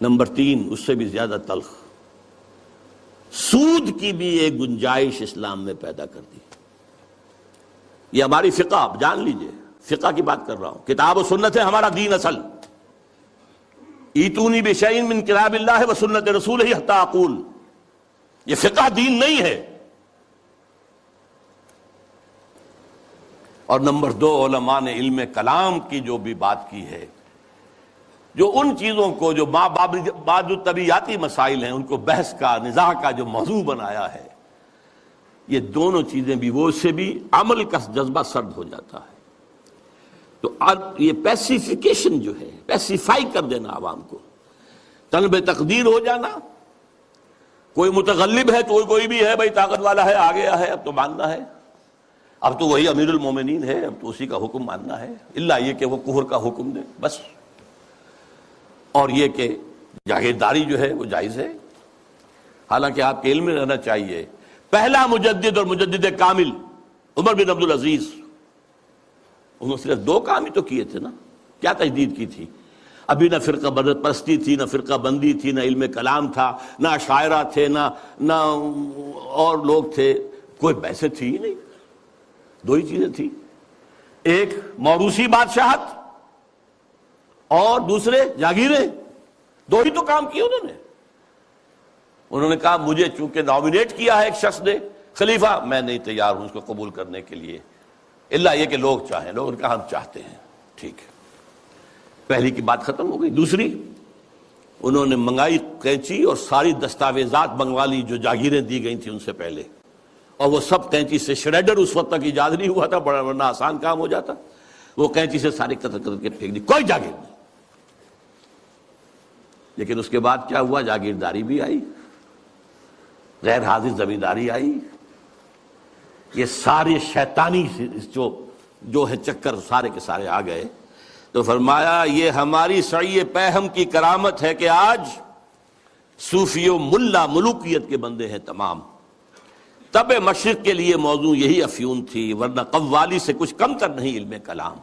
Number 3 اس سے بھی زیادہ تلخ، سود کی بھی ایک گنجائش اسلام میں پیدا کر دی۔ یہ ہماری فقہ، آپ جان لیجئے، فقہ کی بات کر رہا ہوں، کتاب و سنت ہے ہمارا دین اصل۔ ایتونی بشیء من کتاب اللہ و سنت رسولہ حتی اقول، یہ فقہ دین نہیں ہے۔ اور نمبر 2 علماء نے علم کلام کی جو بھی بات کی ہے، جو ان چیزوں کو جو بعض طبیعیاتی مسائل ہیں ان کو بحث کا، نزاع کا جو موضوع بنایا ہے، یہ دونوں چیزیں بھی، وہ سے بھی عمل کا جذبہ سرد ہو جاتا ہے۔ تو یہ پیسیفیکیشن جو ہے، پیسیفائی کر دینا عوام کو، طلب تقدیر ہو جانا، کوئی متغلب ہے تو کوئی بھی ہے، بھائی طاقت والا ہے، آ گیا ہے، اب تو ماننا ہے، اب تو وہی امیر المومنین ہے، اب تو اسی کا حکم ماننا ہے، الا یہ کہ وہ کفر کا حکم دے بس۔ اور یہ کہ جاگیرداری جو ہے وہ جائز ہے، حالانکہ آپ کے علم میں رہنا چاہیے، پہلا مجدد اور مجدد کامل عمر بن عبدالعزیز، انہوں نے صرف 2 کام ہی تو کیے تھے نا، کیا تجدید کی تھی؟ ابھی نہ فرقہ پرستی تھی، نہ فرقہ بندی تھی، نہ علم کلام تھا، نہ شاعرہ تھے، نہ اور لوگ تھے، کوئی بحث تھی ہی نہیں، 2 ہی چیزیں تھیں، ایک موروثی بادشاہت اور دوسرے جاگیریں، 2 ہی تو کام کیے انہوں نے کہا مجھے چونکہ نامینیٹ کیا ہے ایک شخص نے خلیفہ، میں نہیں تیار ہوں اس کو قبول کرنے کے لیے، الا یہ کہ لوگ چاہیں، لوگ کہا ہم چاہتے ہیں، ٹھیک ہے، پہلی کی بات ختم ہو گئی۔ دوسری، انہوں نے منگائی قینچی اور ساری دستاویزات منگوا لی جو جاگیریں دی گئی تھیں ان سے پہلے، اور وہ سب قینچی سے، شریڈر اس وقت تک ایجاد نہیں ہوا تھا، بڑا ورنہ آسان کام ہو جاتا، وہ قینچی سے سارے قطر قطر کے پھینک دی، کوئی جاگیر نہیں۔ لیکن اس کے بعد کیا ہوا؟ جاگیرداری بھی آئی، غیر حاضر زمینداری آئی، یہ سارے شیطانی جو ہے چکر سارے کے سارے آ گئے۔ تو فرمایا یہ ہماری سعی پہم کی کرامت ہے کہ آج صوفی و ملا ملوکیت کے بندے ہیں تمام۔ تب مشرق کے لیے موضوع یہی افیون تھی، ورنہ قوالی سے کچھ کم تر نہیں علم کلام۔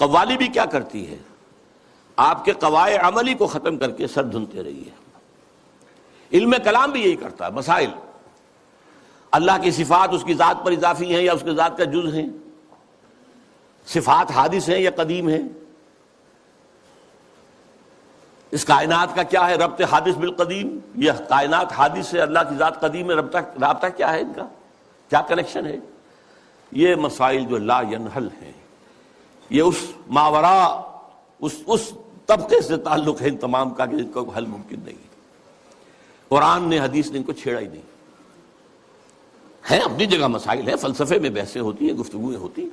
قوالی بھی کیا کرتی ہے؟ آپ کے قواعد عملی کو ختم کر کے سر دھنتے رہیے۔ علم کلام بھی یہی کرتا ہے، مسائل، اللہ کی صفات اس کی ذات پر اضافی ہیں یا اس کی ذات کا جز ہیں، صفات حادث ہیں یا قدیم ہیں، اس کائنات کا کیا ہے ربط حادث بالقدیم، یہ کائنات حادث ہے، اللہ کی ذات قدیم ہے، رابطہ کیا ہے ان کا، کیا کنیکشن ہے؟ یہ مسائل جو لا ینحل ہیں، یہ اس ماورا اس طبقے سے تعلق ہے ان تمام کا کہ ان کو حل ممکن نہیں۔ قرآن نے، حدیث نے ان کو چھیڑا ہی نہیں ہے، اپنی جگہ مسائل ہے، فلسفے میں بحثیں ہوتی ہیں، گفتگویں ہوتی ہیں،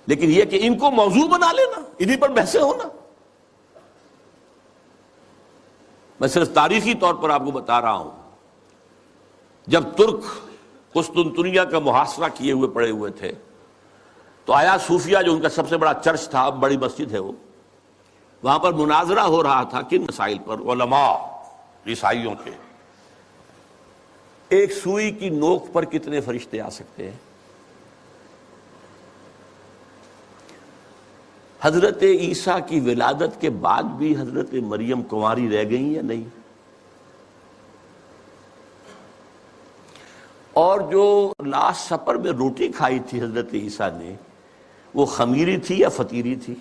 لیکن یہ کہ ان کو موضوع بنا لینا، انہی پر بحثیں ہونا۔ میں صرف تاریخی طور پر آپ کو بتا رہا ہوں، جب ترک قسطنطنیہ کا محاصرہ کیے ہوئے پڑے ہوئے تھے تو آیا صوفیہ جو ان کا سب سے بڑا چرچ تھا، بڑی مسجد ہے وہ، وہاں پر مناظرہ ہو رہا تھا کن مسائل پر؟ علماء عیسائیوں کے، ایک سوئی کی نوک پر کتنے فرشتے آ سکتے ہیں؟ حضرت عیسیٰ کی ولادت کے بعد بھی حضرت مریم کنواری رہ گئی یا نہیں؟ اور جو لاسٹ سپر میں روٹی کھائی تھی حضرت عیسیٰ نے، وہ خمیری تھی یا فطیری تھی؟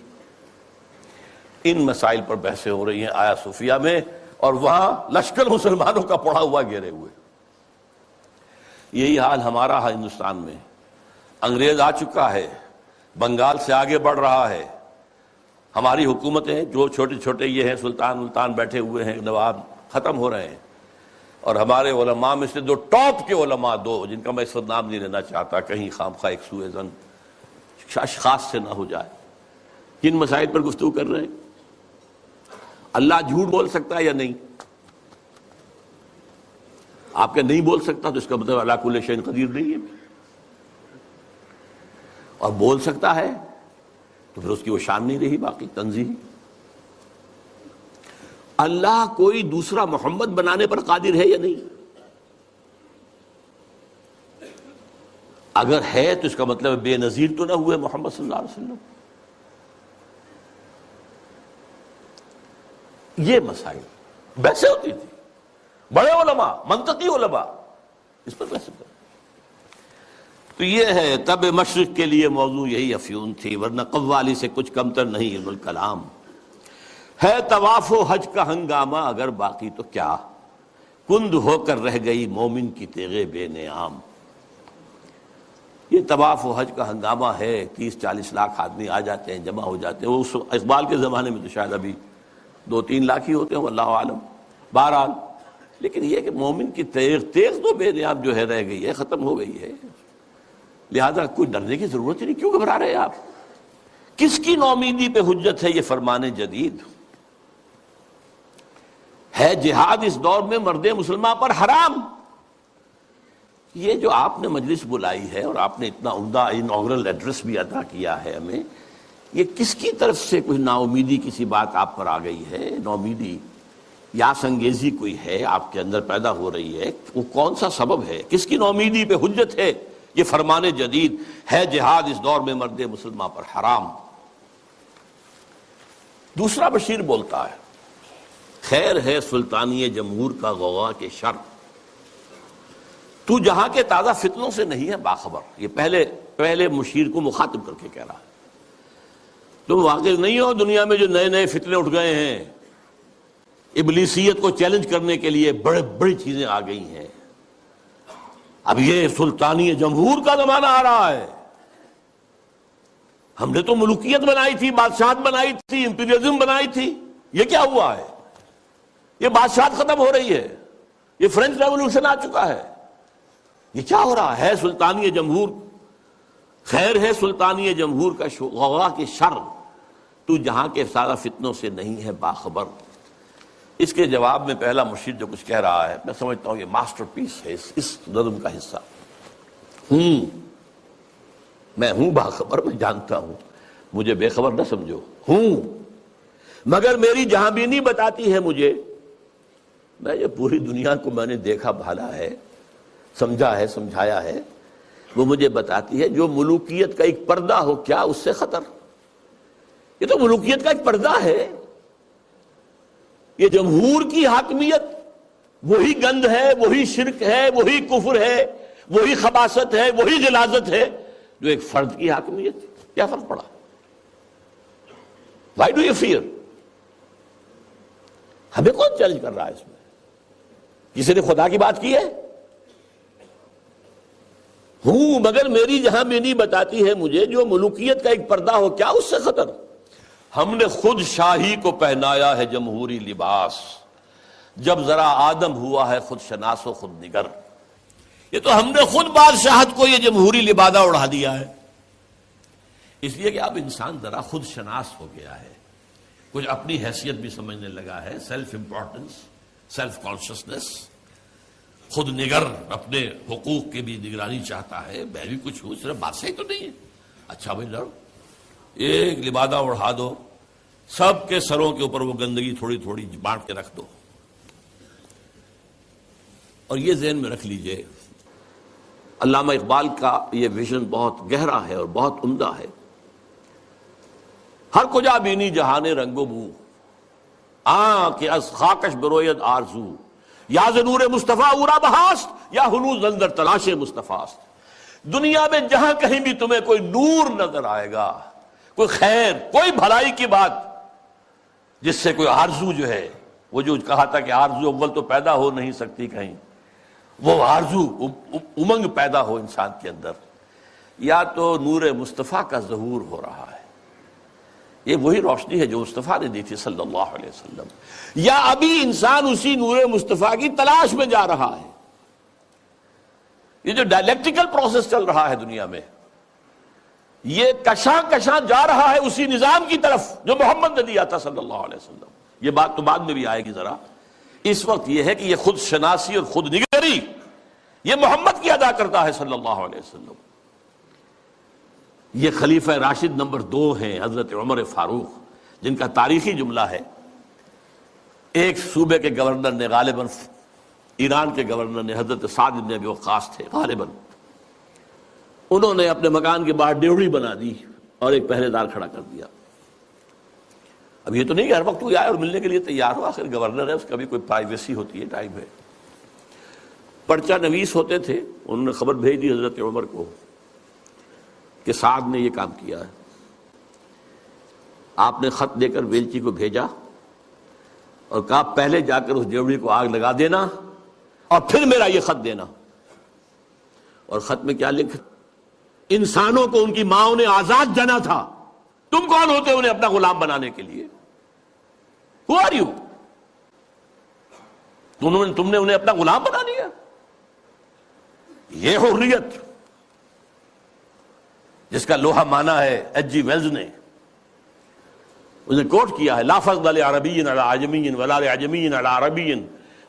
ان مسائل پر بحثیں ہو رہی ہیں آیا صوفیہ میں، اور وہاں لشکر مسلمانوں کا پڑا ہوا گھیرے ہوئے۔ یہی حال ہمارا ہندوستان میں، انگریز آ چکا ہے، بنگال سے آگے بڑھ رہا ہے، ہماری حکومتیں جو چھوٹے چھوٹے یہ ہیں سلطان بیٹھے ہوئے ہیں، نواب ختم ہو رہے ہیں، اور ہمارے علماء میں سے جو ٹاپ کے علماء، 2 جن کا میں اس وقت نام نہیں لینا چاہتا کہیں خامخواہ ایک سوء ظن اشخاص سے نہ ہو جائے، کن مسائل پر گفتگو کر رہے ہیں؟ اللہ جھوٹ بول سکتا ہے یا نہیں؟ آپ کے نہیں بول سکتا تو اس کا مطلب اللہ کل شیء قدیر نہیں ہے، اور بول سکتا ہے تو پھر اس کی وہ شان نہیں رہی باقی تنزیہی۔ اللہ کوئی دوسرا محمد بنانے پر قادر ہے یا نہیں؟ اگر ہے تو اس کا مطلب بے نظیر تو نہ ہوئے محمد صلی اللہ علیہ وسلم۔ یہ مسائل بحثیں ہوتی تھی، بڑے علماء، منطقی علماء اس پر بحث کرتے. تو یہ ہے طب مشرق کے لیے موضوع یہی افیون تھی، ورنہ قوالی سے کچھ کمتر نہیں علم الکلام. ہے طواف و حج کا ہنگامہ اگر باقی تو کیا، کند ہو کر رہ گئی مومن کی تیغے بے نیام. یہ طواف و حج کا ہنگامہ ہے، 30-40 لاکھ آدمی آ جاتے ہیں، جمع ہو جاتے ہیں. وہ اس اقبال کے زمانے میں تو شاید ابھی 2-3 لاکھ ہی ہوتے ہیں، اللہ عالم. بہرحال لیکن یہ کہ مومن کی تیغ تو بے نیام جو ہے رہ گئی ہے، ختم ہو گئی ہے. لہذا کوئی ڈرنے کی ضرورت ہی نہیں. کیوں گھبرا رہے ہیں آپ؟ کس کی نومیدی پہ حجت ہے یہ فرمان جدید؟ ہے جہاد اس دور میں مرد مسلمان پر حرام. یہ جو آپ نے مجلس بلائی ہے اور آپ نے اتنا عمدہ انوگرل ایڈریس بھی عطا کیا ہے ہمیں، یہ کس کی طرف سے کوئی نا امیدی کسی بات آپ پر آ گئی ہے؟ نومیدی یاس انگیزی کوئی ہے آپ کے اندر پیدا ہو رہی ہے؟ وہ کون سا سبب ہے؟ کس کی نومیدی پہ حجت ہے یہ فرمان جدید؟ ہے جہاد اس دور میں مرد مسلمان پر حرام. دوسرا بشیر بولتا ہے، خیر ہے سلطانی جمہور کا غوغا کے شر، تو جہاں کے تازہ فتنوں سے نہیں ہے باخبر. یہ پہلے مشیر کو مخاطب کر کے کہہ رہا ہے، تم واقف نہیں ہو دنیا میں جو نئے نئے فتنے اٹھ گئے ہیں، ابلیسیت کو چیلنج کرنے کے لیے بڑی چیزیں آ گئی ہیں. اب یہ سلطانی جمہور کا زمانہ آ رہا ہے. ہم نے تو ملوکیت بنائی تھی، بادشاہت بنائی تھی، امپیریلزم بنائی تھی. یہ کیا ہوا ہے؟ یہ بادشاہت ختم ہو رہی ہے، یہ فرینچ ریولوشن آ چکا ہے. یہ کیا ہو رہا ہے؟ سلطانی جمہور، خیر ہے سلطانی جمہور کا غوغا کے شر، تو جہاں کے سارا فتنوں سے نہیں ہے باخبر. اس کے جواب میں پہلا مرشد جو کچھ کہہ رہا ہے، میں سمجھتا ہوں یہ ماسٹر پیس ہے اس نظم کا حصہ. میں ہوں باخبر، میں جانتا ہوں، مجھے بے خبر نہ سمجھو. مگر میری جہاں بینی بتاتی ہے مجھے، میں یہ پوری دنیا کو میں نے دیکھا بھالا ہے، سمجھا ہے، سمجھایا ہے. وہ مجھے بتاتی ہے جو ملوکیت کا ایک پردہ ہو کیا اس سے خطر. یہ تو ملوکیت کا ایک پردہ ہے. یہ جمہور کی حاکمیت وہی گند ہے، وہی شرک ہے، وہی کفر ہے، وہی خباثت ہے، وہی غلاظت ہے جو ایک فرد کی حاکمیت. کیا فرق پڑا؟ Why do you fear؟ ہمیں کون چیلنج کر رہا ہے اس میں؟ کسی نے خدا کی بات کی ہے؟ مگر میری جہاں بینی بتاتی ہے مجھے جو ملوکیت کا ایک پردہ ہو کیا اس سے خطر. ہم نے خود شاہی کو پہنایا ہے جمہوری لباس، جب ذرا آدم ہوا ہے خود شناس و خود نگر. یہ تو ہم نے خود بادشاہت کو یہ جمہوری لبادہ اڑا دیا ہے. اس لیے کہ اب انسان ذرا خود شناس ہو گیا ہے، کچھ اپنی حیثیت بھی سمجھنے لگا ہے، سیلف امپورٹنس، سیلف کانشسنس، خود نگر، اپنے حقوق کی بھی نگرانی چاہتا ہے. میں بھی کچھ ہوں، صرف بادشاہ ہی تو نہیں ہے. اچھا بھائی لڑو، ایک لبادہ اڑا دو، سب کے سروں کے اوپر وہ گندگی تھوڑی تھوڑی بانٹ کے رکھ دو. اور یہ ذہن میں رکھ لیجئے، علامہ اقبال کا یہ ویژن بہت گہرا ہے اور بہت عمدہ ہے. ہر کجا بینی جہان رنگ و بو، کہ از خاکش بروید آرزو، یا ز نور مصطفیٰ اورا بہاست، یا ہنوز اندر تلاش مصطفیٰ است. دنیا میں جہاں کہیں بھی تمہیں کوئی نور نظر آئے گا، کوئی خیر، کوئی بھلائی کی بات جس سے کوئی آرزو جو ہے، وہ جو کہا تھا کہ آرزو اول تو پیدا ہو نہیں سکتی کہیں، وہ آرزو امنگ پیدا ہو انسان کے اندر، یا تو نور مصطفیٰ کا ظہور ہو رہا ہے. یہ وہی روشنی ہے جو مصطفیٰ نے دی تھی صلی اللہ علیہ وسلم، یا ابھی انسان اسی نور مصطفیٰ کی تلاش میں جا رہا ہے. یہ جو ڈائلیکٹیکل پروسیس چل رہا ہے دنیا میں، یہ کشاں کشاں جا رہا ہے اسی نظام کی طرف جو محمد نے دیا تھا صلی اللہ علیہ وسلم. یہ بات تو بعد میں بھی آئے گی ذرا. اس وقت یہ ہے کہ یہ خود شناسی اور خود نگری یہ محمد کی ادا کرتا ہے صلی اللہ علیہ وسلم. یہ خلیفہ راشد نمبر 2 ہیں حضرت عمر فاروق، جن کا تاریخی جملہ ہے، ایک صوبے کے گورنر نے، غالباً ایران کے گورنر نے، حضرت سعد بن ابی وقاص تھے غالباً، انہوں نے اپنے مکان کے باہر ڈیوڑی بنا دی اور ایک پہرے دار کھڑا کر دیا. اب یہ تو نہیں کہ ہر وقت کوئی آئے اور ملنے کے لیے تیار ہو، آخر گورنر ہے، اس کا بھی کوئی پرائیویسی ہوتی ہے، ٹائم ہے۔ پرچہ نویس ہوتے تھے، انہوں نے خبر بھیج دی حضرت عمر کو کہ سعد نے یہ کام کیا ہے۔ آپ نے خط دے کر ویلچی کو بھیجا اور کہا پہلے جا کر اس ڈیوڑی کو آگ لگا دینا اور پھر میرا یہ خط دینا۔ اور خط میں کیا لکھا؟ انسانوں کو ان کی ماں نے آزاد جنا تھا، تم کون ہوتے انہیں اپنا غلام بنانے کے لیے؟ Who are you؟ تم نے انہیں اپنا غلام بنا دیا۔ یہ حریت جس کا لوہا مانا ہے ایچ جی ویلز نے، انہیں کوٹ کیا ہے، لا فضل لعربی علی عجمی ولا لعجمی علی عربی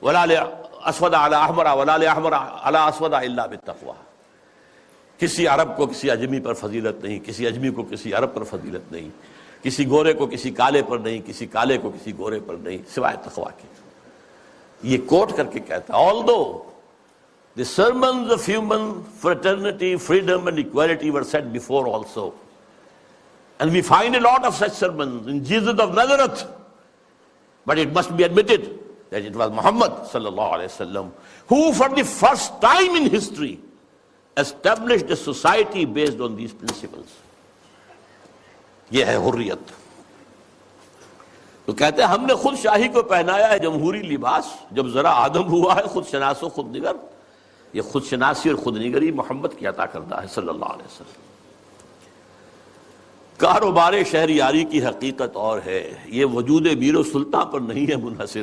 ولا لاسود علی احمر ولا لاحمر علی اسود الا بالتقوی۔ کسی عرب کو کسی اجمی پر فضیلت نہیں، کسی اجمی کو کسی عرب پر فضیلت نہیں، کسی گورے کو کسی کالے پر نہیں، کسی کالے کو کسی گورے پر نہیں، سوائے تقوی کے۔ یہ کوٹ کر کے کہتا ہے although the sermons of human fraternity, freedom and equality were said before also, and we find a lot of such sermons in Jesus of Nazareth, but it must be admitted that it was Muhammad sallallahu alaihi wasallam who for the first time in history established a society based on these principles۔ یہ ہے حریت۔ تو کہتے ہیں ہم نے خود شاہی کو پہنایا ہے جمہوری لباس، جب ذرا آدم ہوا ہے خود شناس و خود نگر۔ یہ خود شناسی اور خود نگری محمد کی عطا کردہ ہے صلی اللہ علیہ وسلم۔ کاروبار شہریاری کی حقیقت اور ہے، یہ وجود میر و سلطان پر نہیں ہے منحصر۔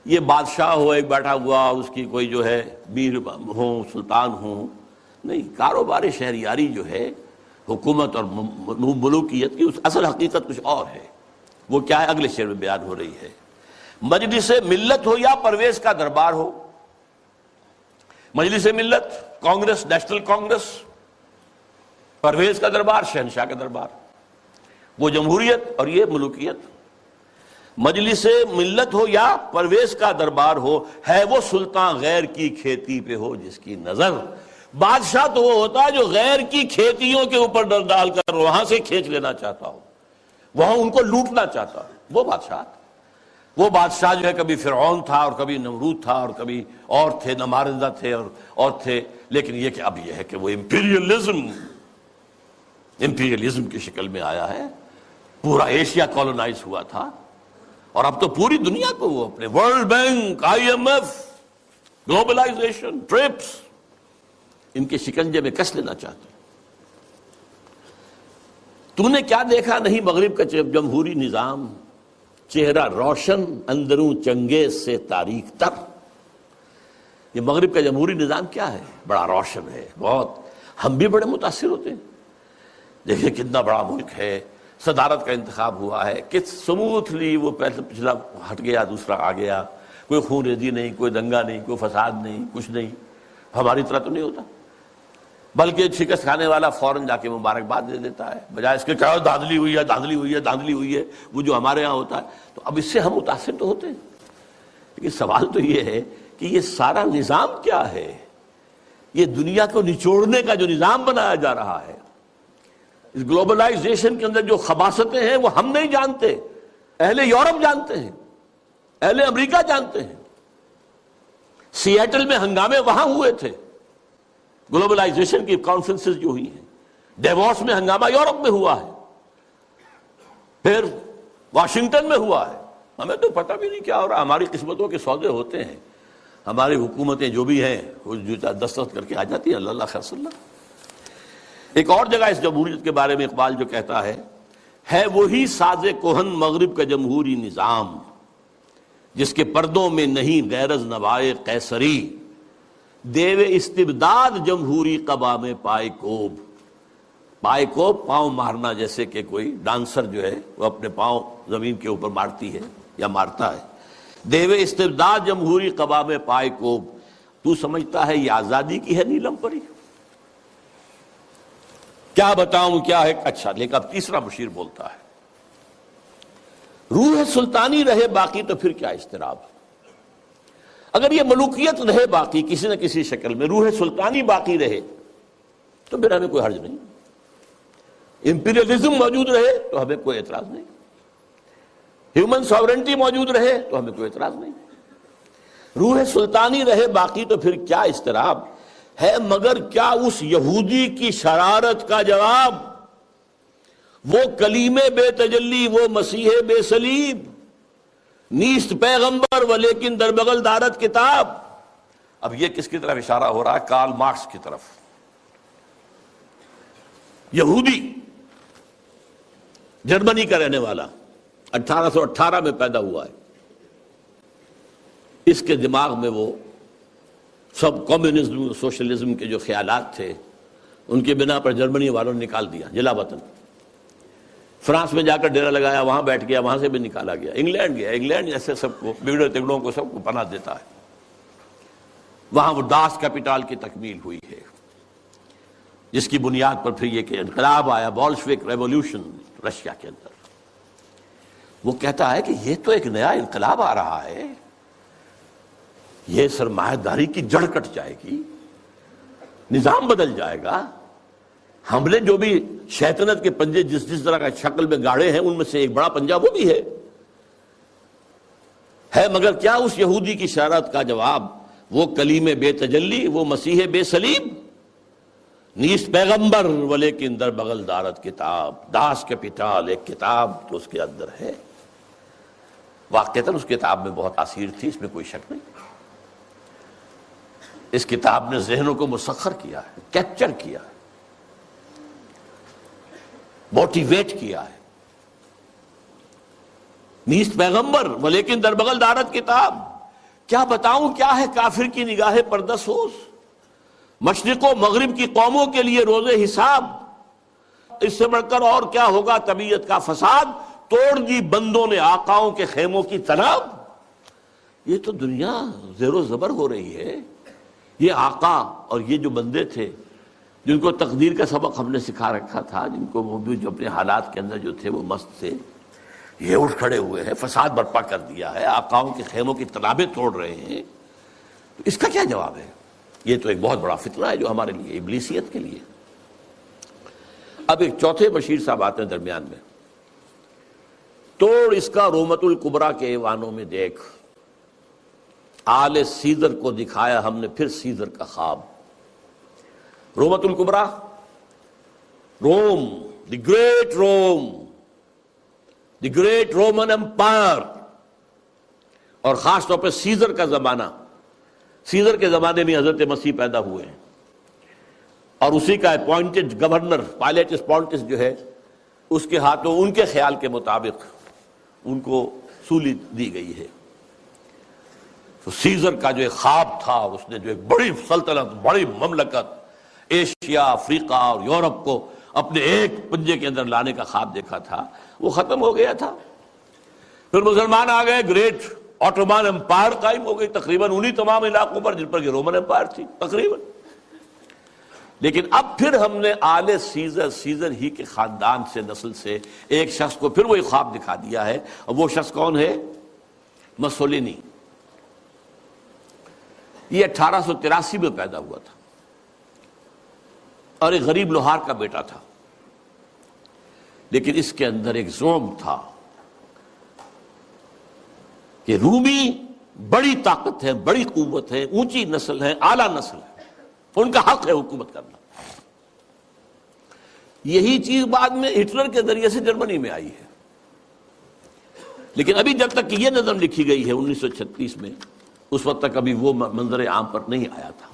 یہ بادشاہ ہو ایک بیٹھا ہوا اور اس کی کوئی جو ہے میر ہو سلطان ہو، نہیں۔ کاروبار شہریاری جو ہے حکومت اور ملوکیت کی اس اصل حقیقت کچھ اور ہے۔ وہ کیا ہے؟ اگلے شعر میں بیان ہو رہی ہے۔ مجلس ملت ہو یا پرویز کا دربار ہو، مجلس ملت کانگریس، نیشنل کانگریس، پرویز کا دربار شہنشاہ کا دربار، وہ جمہوریت اور یہ ملوکیت۔ مجلس ملت ہو یا پرویز کا دربار ہو، ہے وہ سلطان غیر کی کھیتی پہ ہو جس کی نظر۔ بادشاہ تو وہ ہوتا ہے جو غیر کی کھیتیوں کے اوپر ڈر ڈال کر وہاں سے کھینچ لینا چاہتا ہو، وہاں ان کو لوٹنا چاہتا ہو، وہ بادشاہ۔ وہ بادشاہ جو ہے کبھی فرعون تھا اور کبھی نمرود تھا اور کبھی اور تھے، نماردہ تھے اور تھے، لیکن یہ کہ اب یہ ہے کہ وہ امپیریلزم کی شکل میں آیا ہے۔ پورا ایشیا کالونائز ہوا تھا اور اب تو پوری دنیا کو وہ اپنے World Bank, I M F, globalisation, TRIPS, ان کے شکنجے میں کس لینا چاہتے۔ تو نے کیا دیکھا نہیں مغرب کا جمہوری نظام، چہرہ روشن اندروں چنگیز سے تاریک تر۔ یہ مغرب کا جمہوری نظام کیا ہے؟ بڑا روشن ہے، بہت۔ ہم بھی بڑے متاثر ہوتے ہیں، دیکھیں کتنا بڑا ملک ہے، صدارت کا انتخاب ہوا ہے، کس سموتھلی وہ پچھلا ہٹ گیا، دوسرا آ گیا، کوئی خون ریزی نہیں، کوئی دنگا نہیں، کوئی فساد نہیں، کچھ نہیں۔ ہماری طرح تو نہیں ہوتا، بلکہ شکست کھانے والا فوراً جا کے مبارکباد دے دیتا ہے، بجائے اس کے کہا دھاندلی ہوئی ہے، دھاندلی ہوئی ہے، دھاندلی ہوئی ہے، وہ جو ہمارے ہاں ہوتا ہے۔ تو اب اس سے ہم متاثر تو ہوتے ہیں، لیکن سوال تو یہ ہے کہ یہ سارا نظام کیا ہے؟ یہ دنیا کو نچوڑنے کا جو نظام بنایا جا رہا ہے، اس گلوبلائزیشن کے اندر جو خباثتیں ہیں وہ ہم نہیں جانتے، اہل یورپ جانتے ہیں، اہل امریکہ جانتے ہیں۔ سیاٹل میں ہنگامے وہاں ہوئے تھے، گلوبلائزیشن کی کانفرنسز جو ہوئی ہیں۔ ڈیووس میں ہنگامہ یورپ میں ہوا ہے، پھر واشنگٹن میں ہوا ہے۔ ہمیں تو پتہ بھی نہیں کیا ہو رہا، ہماری قسمتوں کے سودے ہوتے ہیں، ہماری حکومتیں جو بھی ہیں وہ دستخط کر کے آ جاتی ہیں، اللہ خیر صلی اللہ۔ ایک اور جگہ اس جمہوریت کے بارے میں اقبال جو کہتا ہے وہی ساز کہن مغرب کا جمہوری نظام جس کے پردوں میں نہیں غیرض نوائے قیصری، دیو استبداد جمہوری قبا میں پائے کوب۔ پائے کوب پاؤں مارنا، جیسے کہ کوئی ڈانسر جو ہے وہ اپنے پاؤں زمین کے اوپر مارتی ہے یا مارتا ہے۔ دیو استبداد جمہوری قبا میں پائے کوب، تو سمجھتا ہے یہ آزادی کی ہے نیلم پری؟ کیا بتاؤں کیا ہے؟ اچھا، لیکن اب تیسرا مشیر بولتا ہے، روح سلطانی رہے باقی تو پھر کیا اضطراب؟ اگر یہ ملوکیت رہے باقی کسی نہ کسی شکل میں، روح سلطانی باقی رہے تو پھر ہمیں کوئی حرج نہیں، امپیریلزم موجود رہے تو ہمیں کوئی اعتراض نہیں۔ ہیومن ساورنٹی موجود رہے تو ہمیں کوئی اعتراض نہیں، روح سلطانی رہے باقی تو پھر کیا اضطراب ہے، مگر کیا اس یہودی کی شرارت کا جواب وہ کلیم بے تجلی، وہ مسیح بے صلیب، نیست پیغمبر ولیکن در بغل دارت کتاب؟ اب یہ کس کی طرف اشارہ ہو رہا ہے؟ کارل مارکس کی طرف۔ یہودی، جرمنی کا رہنے والا، 1818 میں پیدا ہوا ہے، اس کے دماغ میں وہ سب کمیونزم سوشلزم کے جو خیالات تھے ان کی بنا پر جرمنی والوں نے نکال دیا جلا وطن۔ فرانس میں جا کر ڈیرا لگایا، وہاں بیٹھ گیا، وہاں سے بھی نکالا گیا، انگلینڈ گیا، انگلینڈ ایسے سب کو بگڑے تگڑوں کو سب کو پناہ دیتا ہے، وہاں وہ داس کیپیٹال کی تکمیل ہوئی ہے، جس کی بنیاد پر پھر یہ کہ انقلاب آیا، بولشوک ریولوشن رشیا کے اندر۔ وہ کہتا ہے کہ یہ تو ایک نیا انقلاب آ رہا ہے، یہ سرمایہ داری کی جڑ کٹ جائے گی، نظام بدل جائے گا، ہم نے جو بھی شیطنت کے پنجے جس طرح کا شکل میں گاڑے ہیں ان میں سے ایک بڑا پنجہ وہ بھی ہے مگر کیا اس یہودی کی شرارت کا جواب وہ کلیم بے تجلی، وہ مسیح بے صلیب، نیست پیغمبر ولیکن در بغل دارت کتاب، داس کیپیٹال ایک کتاب تو اس کے اندر ہے۔ واقعتاً اس کتاب میں بہت تاثیر تھی، اس میں کوئی شک نہیں۔ اس کتاب نے ذہنوں کو مسخر کیا ہے، کیپچر کیا ہے، موٹیویٹ کیا ہے۔ نیست پیغمبر ولیکن در بغل دارت کتاب، کیا بتاؤں کیا ہے کافر کی نگاہ پردہ سوز، مشرق و مغرب کی قوموں کے لیے روز حساب، اس سے بڑھ کر اور کیا ہوگا طبیعت کا فساد، توڑ دی بندوں نے آقاؤں کے خیموں کی تناب۔ یہ تو دنیا زیر و زبر ہو رہی ہے، یہ آقا اور یہ جو بندے تھے جن کو تقدیر کا سبق ہم نے سکھا رکھا تھا، جن کو وہ بھی جو اپنے حالات کے اندر جو تھے وہ مست تھے، یہ اٹھ کھڑے ہوئے ہیں، فساد برپا کر دیا ہے، آقاؤں کے خیموں کی تنابیں توڑ رہے ہیں، تو اس کا کیا جواب ہے؟ یہ تو ایک بہت بڑا فتنہ ہے جو ہمارے لیے، ابلیسیت کے لیے۔ اب ایک چوتھے بشیر صاحب آتے ہیں درمیان میں، توڑ اس کا رومت الکبریٰ کے ایوانوں میں دیکھ، آل سیزر کو دکھایا ہم نے پھر سیزر کا خواب۔ رومت الکبریٰ، Rome, the great Rome, the great Roman empire, اور خاص طور پہ سیزر کا زمانہ۔ سیزر کے زمانے میں حضرت مسیح پیدا ہوئے ہیں، اور اسی کا اپوائنٹڈ گورنر پائلیٹس پونٹس جو ہے اس کے ہاتھوں ان کے خیال کے مطابق ان کو سولی دی گئی ہے۔ تو سیزر کا جو ایک خواب تھا، اس نے جو ایک بڑی سلطنت، بڑی مملکت، ایشیا، افریقہ اور یورپ کو اپنے ایک پنجے کے اندر لانے کا خواب دیکھا تھا، وہ ختم ہو گیا تھا۔ پھر مسلمان آ گئے، گریٹ آٹومان امپائر قائم ہو گئی تقریباً انہی تمام علاقوں پر جن پر یہ رومن امپائر تھی تقریباً۔ لیکن اب پھر ہم نے آل سیزر ہی کے خاندان سے، نسل سے ایک شخص کو پھر وہی خواب دکھا دیا ہے، اور وہ شخص کون ہے؟ مسولینی۔ یہ 1883 میں پیدا ہوا تھا اور ایک غریب لوہار کا بیٹا تھا، لیکن اس کے اندر ایک زوم تھا کہ رومی بڑی طاقت ہے، بڑی قوت ہے، اونچی نسل ہے، اعلیٰ نسل ہے، ان کا حق ہے حکومت کرنا۔ یہی چیز بعد میں ہٹلر کے ذریعے سے جرمنی میں آئی ہے، لیکن ابھی جب تک کہ یہ نظم لکھی گئی ہے 1936 میں، اس وقت تک ابھی وہ منظر عام پر نہیں آیا تھا۔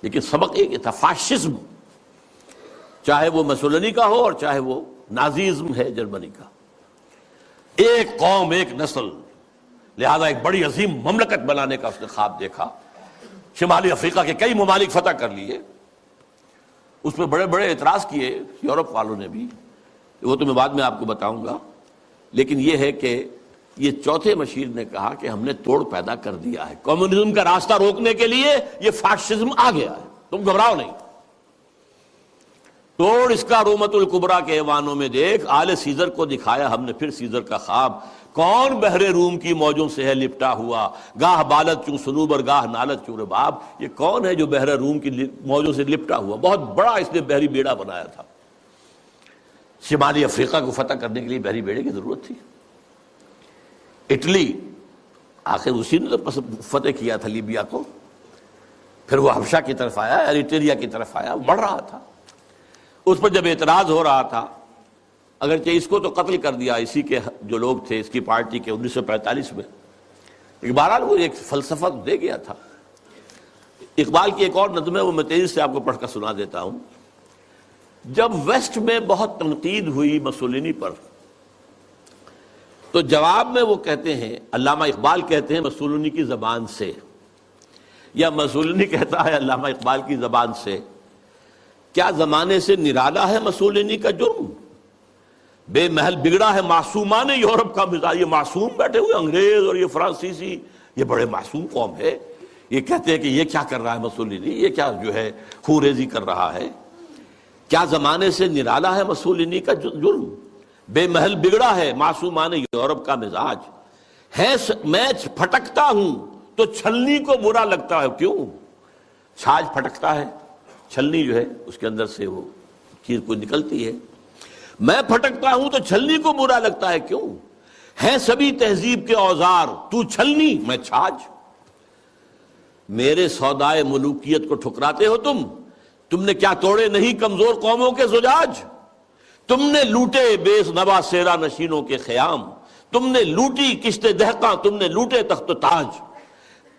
لیکن سبق ایک تھا، فاشزم، چاہے وہ مسولینی کا ہو اور چاہے وہ نازیزم ہے جرمنی کا، ایک قوم ایک نسل، لہذا ایک بڑی عظیم مملکت بنانے کا اس نے خواب دیکھا۔ شمالی افریقہ کے کئی ممالک فتح کر لیے، اس پہ بڑے بڑے اعتراض کیے یورپ والوں نے بھی، وہ تو میں بعد میں آپ کو بتاؤں گا۔ لیکن یہ ہے کہ یہ چوتھے مشیر نے کہا کہ ہم نے توڑ پیدا کر دیا ہے، کمیونزم کا راستہ روکنے کے لیے یہ فاشزم آ گیا ہے، تم گھبراؤ نہیں۔ توڑ اس کا رومت الکبریٰ کے ایوانوں میں دیکھ، آل سیزر کو دکھایا ہم نے پھر سیزر کا خواب، کون بحر روم کی موجوں سے ہے لپٹا ہوا، گاہ بالت چوں سنوبر گاہ نالت چوں رباب۔ یہ کون ہے جو بحر روم کی موجوں سے لپٹا ہوا؟ بہت بڑا اس نے بحری بیڑا بنایا تھا، شمالی افریقہ کو فتح کرنے کے لیے بحری بیڑے کی ضرورت تھی۔ اٹلی، آخر اسی نے تو فتح کیا تھا لیبیا کو، پھر وہ حبشہ کی طرف آیا، ایریٹریا کی طرف آیا، وہ بڑھ رہا تھا۔ اس پر جب اعتراض ہو رہا تھا، اگرچہ اس کو تو قتل کر دیا اسی کے جو لوگ تھے اس کی پارٹی کے 1945 میں، لیکن بہرحال وہ ایک فلسفہ دے گیا تھا۔ اقبال کی ایک اور نظم ہے، وہ میں تیزی سے آپ کو پڑھ کر سنا دیتا ہوں۔ جب ویسٹ میں بہت تنقید ہوئی مسولینی پر، تو جواب میں وہ کہتے ہیں، علامہ اقبال کہتے ہیں مسولینی کی زبان سے، یا مسولینی کہتا ہے علامہ اقبال کی زبان سے، کیا زمانے سے نرالا ہے مسولینی کا جرم؟ بے محل بگڑا ہے معصومان یورپ کا مزاج۔ یہ معصوم بیٹھے ہوئے انگریز اور یہ فرانسیسی، یہ بڑے معصوم قوم ہے، یہ کہتے ہیں کہ یہ کیا کر رہا ہے مسولینی، یہ کیا جو ہے خوریزی کر رہا ہے۔ کیا زمانے سے نرالا ہے مسولینی کا جرم؟ بے محل بگڑا ہے معصومان یورپ کا مزاج، ہے میں پھٹکتا ہوں تو چھلنی کو برا لگتا ہے۔ کیوں؟ چھاج پھٹکتا ہے، چھلنی جو ہے اس کے اندر سے وہ چیز کوئی نکلتی ہے۔ میں پھٹکتا ہوں تو چھلنی کو برا لگتا ہے، کیوں؟ ہے سبھی تہذیب کے اوزار، تو چھلنی میں چھاج۔ میرے سودائے ملوکیت کو ٹھکراتے ہو تم نے کیا توڑے نہیں کمزور قوموں کے زجاج؟ تم نے لوٹے بے نوا سیرا نشینوں کے خیام، تم نے لوٹی کشت دہقاں، تم نے لوٹے تخت و تاج۔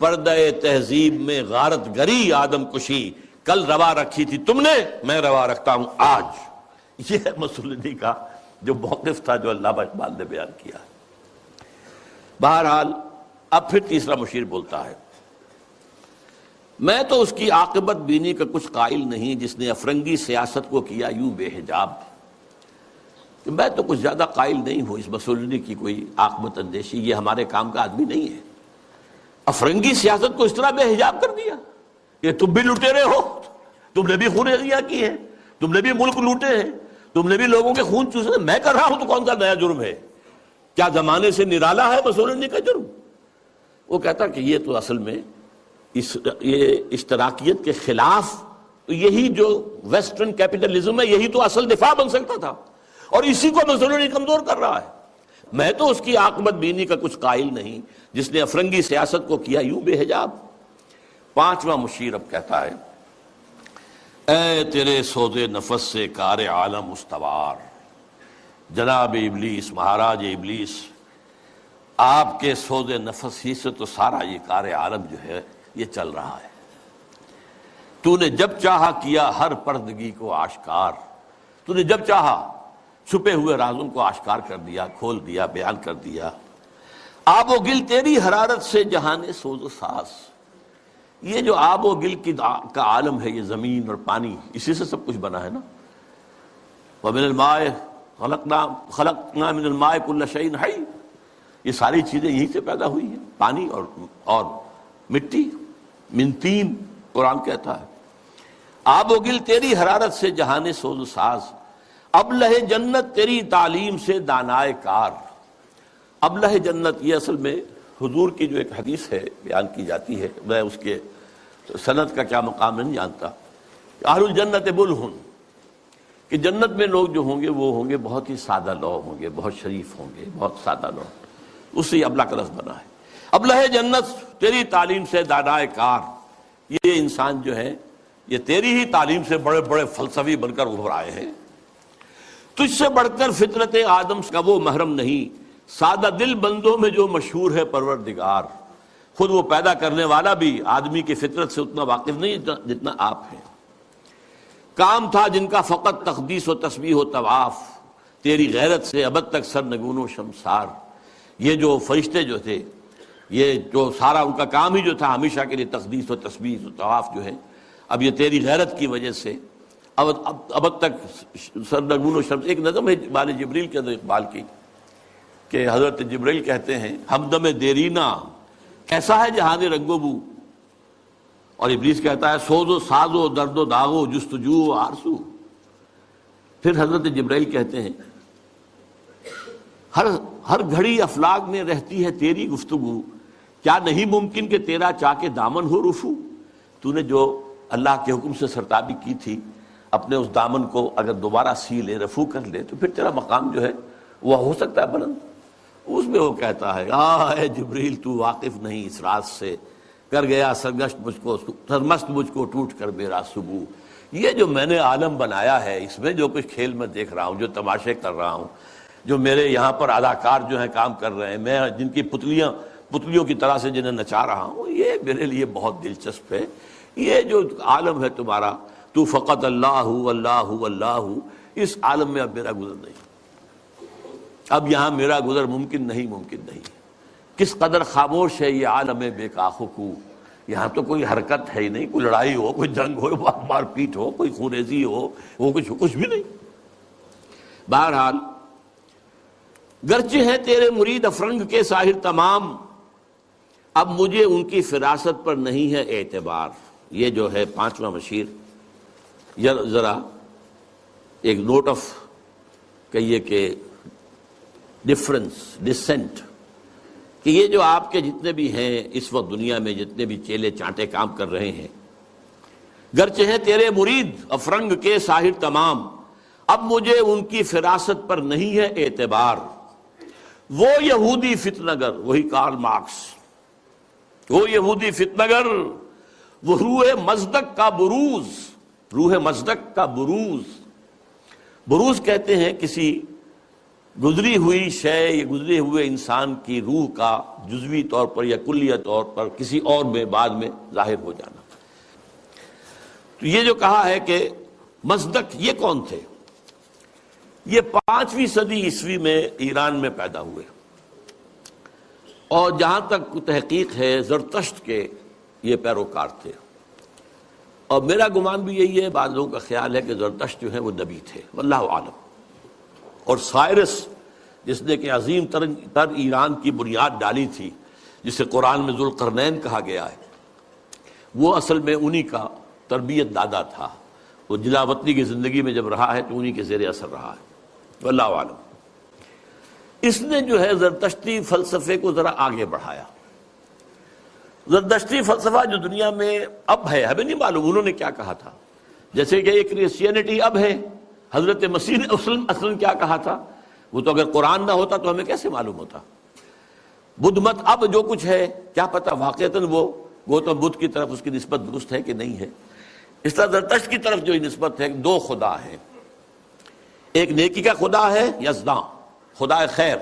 پردہ تہذیب میں غارت گری آدم کشی، کل روا رکھی تھی تم نے، میں روا رکھتا ہوں آج۔ یہ ہے مسولینی کا جو موقف تھا جو علامہ اقبال نے بیان کیا۔ بہرحال اب پھر تیسرا مشیر بولتا ہے، میں تو اس کی عاقبت بینی کا کچھ قائل نہیں جس نے افرنگی سیاست کو کیا یوں بے حجاب۔ میں تو کچھ زیادہ قائل نہیں ہوں اس مسولینی کی کوئی عاقبت اندیشی، یہ ہمارے کام کا آدمی نہیں ہے۔ افرنگی سیاست کو اس طرح بے حجاب کر دیا کہ تم بھی لٹیرے ہو، تم نے بھی خوریزیاں کی ہیں، تم نے بھی ملک لوٹے ہیں، تم نے بھی لوگوں کے خون چوسے، میں کر رہا ہوں تو کون سا نیا جرم ہے؟ کیا زمانے سے نرالا ہے مسولینی کا جرم؟ وہ کہتا کہ یہ تو اصل میں یہ اشتراکیت کے خلاف، یہی جو ویسٹرن کیپٹلزم ہے یہی تو اصل دفاع بن سکتا تھا، اور اسی کو مسولینی کمزور کر رہا ہے۔ میں تو اس کی عاقبت بینی کا کچھ قائل نہیں جس نے افرنگی سیاست کو کیا یوں بے حجاب۔ پانچواں مشیر اب کہتا ہے، اے تیرے سوز نفس سے کار عالم استوار، جناب ابلیس، مہاراج ابلیس، آپ کے سوز نفس ہی سے تو سارا یہ کار عالم جو ہے یہ چل رہا ہے۔ تو نے جب چاہا کیا ہر پردگی کو آشکار، تو نے جب چاہا چھپے ہوئے رازوں کو آشکار کر دیا، کھول دیا، بیان کر دیا۔ آب و گل تیری حرارت سے جہان سوز و ساز، یہ جو آب و گل کا عالم ہے، یہ زمین اور پانی، اسی سے سب کچھ بنا ہے نا۔ وَمِنَ الْمَاءِ خَلَقْنَا مِنَ الْمَاءِ كُلَّ شَيْءٍ حَيٍّ، یہ ساری چیزیں یہیں سے پیدا ہوئی ہیں، پانی اور مٹی، من تین، قرآن کہتا ہے۔ آب و گل تیری حرارت سے جہان سوز و ساز، ابلہ جنت تیری تعلیم سے دانائے کار۔ ابلہ جنت یہ اصل میں حضور کی جو ایک حدیث ہے بیان کی جاتی ہے، میں اس کے سند کا کیا مقام نہیں جانتا، اہل الجنت بلہن، کہ جنت میں لوگ جو ہوں گے وہ ہوں گے بہت ہی سادہ لو ہوں گے، بہت شریف ہوں گے، بہت سادہ لو، اس سے ابلہ کا لفظ بنا ہے۔ ابلہ جنت تیری تعلیم سے دانائے کار، یہ انسان جو ہے یہ تیری ہی تعلیم سے بڑے بڑے فلسفی بن کر ابھر آئے ہیں۔ تجھ سے بڑھ کر فطرت آدم کا وہ محرم نہیں، سادہ دل بندوں میں جو مشہور ہے پروردگار۔ خود وہ پیدا کرنے والا بھی آدمی کی فطرت سے اتنا واقف نہیں جتنا آپ ہیں۔ کام تھا جن کا فقط تقدیس و تسبیح و طواف، تیری غیرت سے ابد تک سرنگون و شمسار۔ یہ جو فرشتے جو تھے، یہ جو سارا ان کا کام ہی جو تھا ہمیشہ کے لیے تقدیس و تسبیح و طواف جو ہے، اب یہ تیری غیرت کی وجہ سے ابد تک سرنگون و شمس۔ ایک نظم ہے بال جبریل کے اندر اقبال کی کہ حضرت جبریل کہتے ہیں، ہمدم دیرینا کیسا ہے جہان رنگ و بو، اور ابلیس کہتا ہے سوز و ساز و درد و داغ و جستجو و آرزو۔ پھر حضرت جبریل کہتے ہیں، ہر گھڑی افلاک میں رہتی ہے تیری گفتگو، کیا نہیں ممکن کہ تیرا چاک دامن ہو رفو۔ تو نے جو اللہ کے حکم سے سرتابی کی تھی، اپنے اس دامن کو اگر دوبارہ سی لے، رفو کر لے، تو پھر تیرا مقام جو ہے وہ ہو سکتا ہے بلند۔ اس میں وہ کہتا ہے اے جبریل تو واقف نہیں اس راز سے، کر گیا سرمست مجھ کو ٹوٹ کر میرا صبح. یہ جو میں نے عالم بنایا ہے، اس میں جو کچھ کھیل میں دیکھ رہا ہوں، جو تماشے کر رہا ہوں، جو میرے یہاں پر اداکار جو ہیں کام کر رہے ہیں، میں جن کی پتلیوں کی طرح سے جنہیں نچا رہا ہوں، یہ میرے لیے بہت دلچسپ ہے. یہ جو عالم ہے تمہارا، تو فقط اللہ اللہ اللہ، اس عالم میں اب میرا گزر نہیں، اب یہاں میرا گزر ممکن نہیں. کس قدر خاموش ہے یہ عالم بے کاخو، یہاں تو کوئی حرکت ہے ہی نہیں، کوئی لڑائی ہو، کوئی جنگ ہو، مار پیٹ ہو، کوئی خونریزی ہو، وہ کچھ بھی نہیں. بہرحال گرچہ ہیں تیرے مرید افرنگ کے ساحر تمام، اب مجھے ان کی فراست پر نہیں ہے اعتبار. یہ جو ہے 5واں مشیر، ذرا ایک نوٹ آف کہیے کہ ڈسینٹ، کہ یہ جو آپ کے جتنے بھی ہیں اس وقت دنیا میں، جتنے بھی چیلے چانٹے کام کر رہے ہیں، گرچہ ہیں تیرے مرید افرنگ کے ساحر تمام، اب مجھے ان کی فراست پر نہیں ہے اعتبار. وہ یہودی فتنگر، وہی کارل مارکس، وہ یہودی فتنگر، وہ روح مصدق کا بروز. روح مصدق کا بروز کہتے ہیں کسی گزری ہوئی شے یا گزرے ہوئے انسان کی روح کا جزوی طور پر یا کلیہ طور پر کسی اور میں بعد میں ظاہر ہو جانا. تو یہ جو کہا ہے کہ مصدق، یہ کون تھے؟ یہ 5ویں صدی عیسوی میں ایران میں پیدا ہوئے، اور جہاں تک تحقیق ہے زرتشت کے یہ پیروکار تھے. اور میرا گمان بھی یہی ہے، بعض لوگوں کا خیال ہے کہ زرتشت جو ہے وہ نبی تھے، واللہ عالم. اور سائرس جس نے کہ عظیم تر ایران کی بنیاد ڈالی تھی، جسے قرآن میں ذوالقرنین کہا گیا ہے، وہ اصل میں انہی کا تربیت دادا تھا. وہ جلا وطنی کی زندگی میں جب رہا ہے تو انہی کے زیر اثر رہا ہے، واللہ عالم. اس نے جو ہے زرتشتی فلسفے کو ذرا آگے بڑھایا. زرتشتی فلسفہ جو دنیا میں اب ہے، ہمیں نہیں معلوم انہوں نے کیا کہا تھا. جیسے کہ ایک کرسچینٹی اب ہے، حضرت مسیح نے اصلاً کیا کہا تھا، وہ تو اگر قرآن نہ ہوتا تو ہمیں کیسے معلوم ہوتا. بدھ مت اب جو کچھ ہے، کیا پتہ واقعتاً وہ گوتم بدھ کی طرف اس کی نسبت درست ہے کہ نہیں ہے. اس طرح زرتشت کی طرف جو نسبت ہے، 2 خدا ہیں. ایک نیکی کا خدا ہے یزداں، خدا خیر،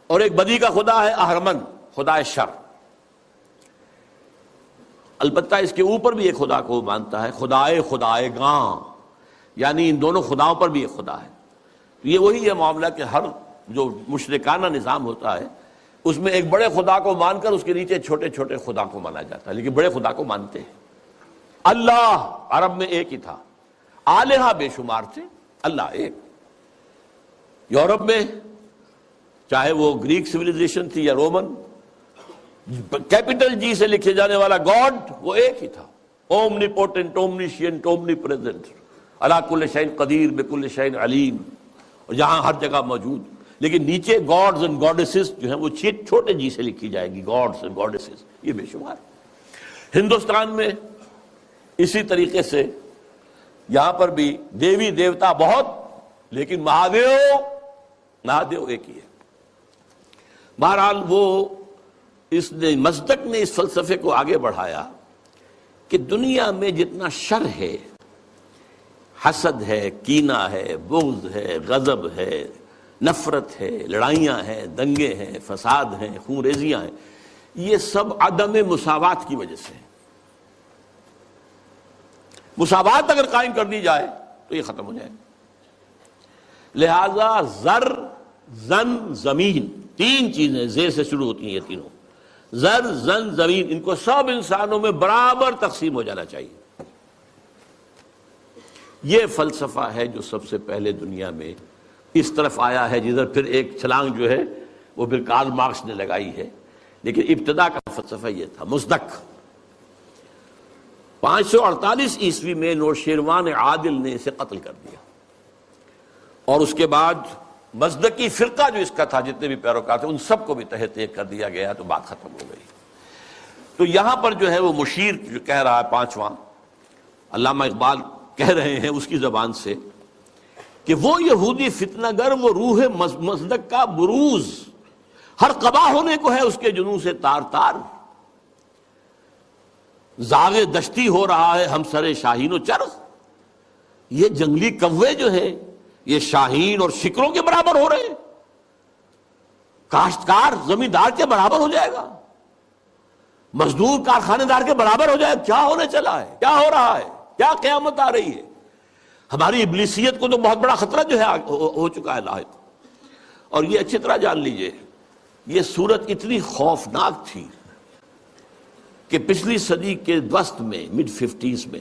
اور ایک بدی کا خدا ہے اہرمن، خدا شر. البتہ اس کے اوپر بھی ایک خدا کو مانتا ہے، خدائے گاں، یعنی ان دونوں خداؤں پر بھی ایک خدا ہے. یہ وہی ہے معاملہ کہ ہر جو مشرکانہ نظام ہوتا ہے اس میں ایک بڑے خدا کو مان کر اس کے نیچے چھوٹے چھوٹے خدا کو مانا جاتا ہے، لیکن بڑے خدا کو مانتے ہیں. اللہ عرب میں ایک ہی تھا، آلہہ بے شمار تھے، اللہ ایک. یورپ میں چاہے وہ گریک سویلائزیشن تھی یا رومن، کیپٹل جی سے لکھے جانے والا گاڈ وہ ایک ہی تھا، اومنی پوٹنٹ، اومنیشینٹ، اومنی پریزنٹ، علی کل شیء قدیر، بکل شیء علیم، اور جہاں ہر جگہ موجود. لیکن نیچے گاڈز اینڈ گاڈیسز جو ہیں وہ چھوٹے جی سے لکھی جائے گی، گاڈز اینڈ گاڈیسز، یہ بے شمار. ہندوستان میں اسی طریقے سے یہاں پر بھی دیوی دیوتا بہت، لیکن مہادیو ایک ہی ہے. بہرحال وہ اس نے مصدق نے اس فلسفے کو آگے بڑھایا کہ دنیا میں جتنا شر ہے، حسد ہے، کینہ ہے، بغض ہے، غضب ہے، نفرت ہے، لڑائیاں ہیں، دنگے ہیں، فساد ہیں، خون ریزیاں ہیں، یہ سب عدم مساوات کی وجہ سے ہے. مساوات اگر قائم کر دی جائے تو یہ ختم ہو جائے. لہذا زر، زن، زمین، 3 چیزیں زیر سے شروع ہوتی ہیں. یہ تینوں زر، زن، زمین، ان کو سب انسانوں میں برابر تقسیم ہو جانا چاہیے. یہ فلسفہ ہے جو سب سے پہلے دنیا میں اس طرف آیا ہے، جدھر پھر ایک چھلانگ جو ہے وہ پھر کارل مارکس نے لگائی ہے. لیکن ابتدا کا فلسفہ یہ تھا مصدق. 548 عیسوی میں نوشیروان عادل نے اسے قتل کر دیا، اور اس کے بعد مصدقی فرقہ جو اس کا تھا، جتنے بھی پیروکار تھے، ان سب کو بھی تہہ تیغ کر دیا گیا، تو بات ختم ہو گئی. تو یہاں پر جو ہے وہ مشیر جو کہہ رہا ہے 5واں، علامہ اقبال کہہ رہے ہیں اس کی زبان سے کہ وہ یہودی فتنہ گر، وہ روح مصدق کا بروز. ہر قبا ہونے کو ہے اس کے جنوں سے تار تار، زاغ دشتی ہو رہا ہے ہم سر شاہین و چرغ۔ یہ جنگلی کوے جو ہے یہ شاہین اور شکروں کے برابر ہو رہے ہیں، کاشتکار زمیندار کے برابر ہو جائے گا، مزدور کارخانے دار کے برابر ہو جائے گا۔ کیا ہونے چلا ہے، کیا ہو رہا ہے، کیا قیامت آ رہی ہے؟ ہماری ابلیسیت کو تو بہت بڑا خطرہ جو ہے ہو چکا ہے لاحق۔ اور یہ اچھی طرح جان لیجئے، یہ صورت اتنی خوفناک تھی کہ پچھلی صدی کے وسط میں مڈ 50s میں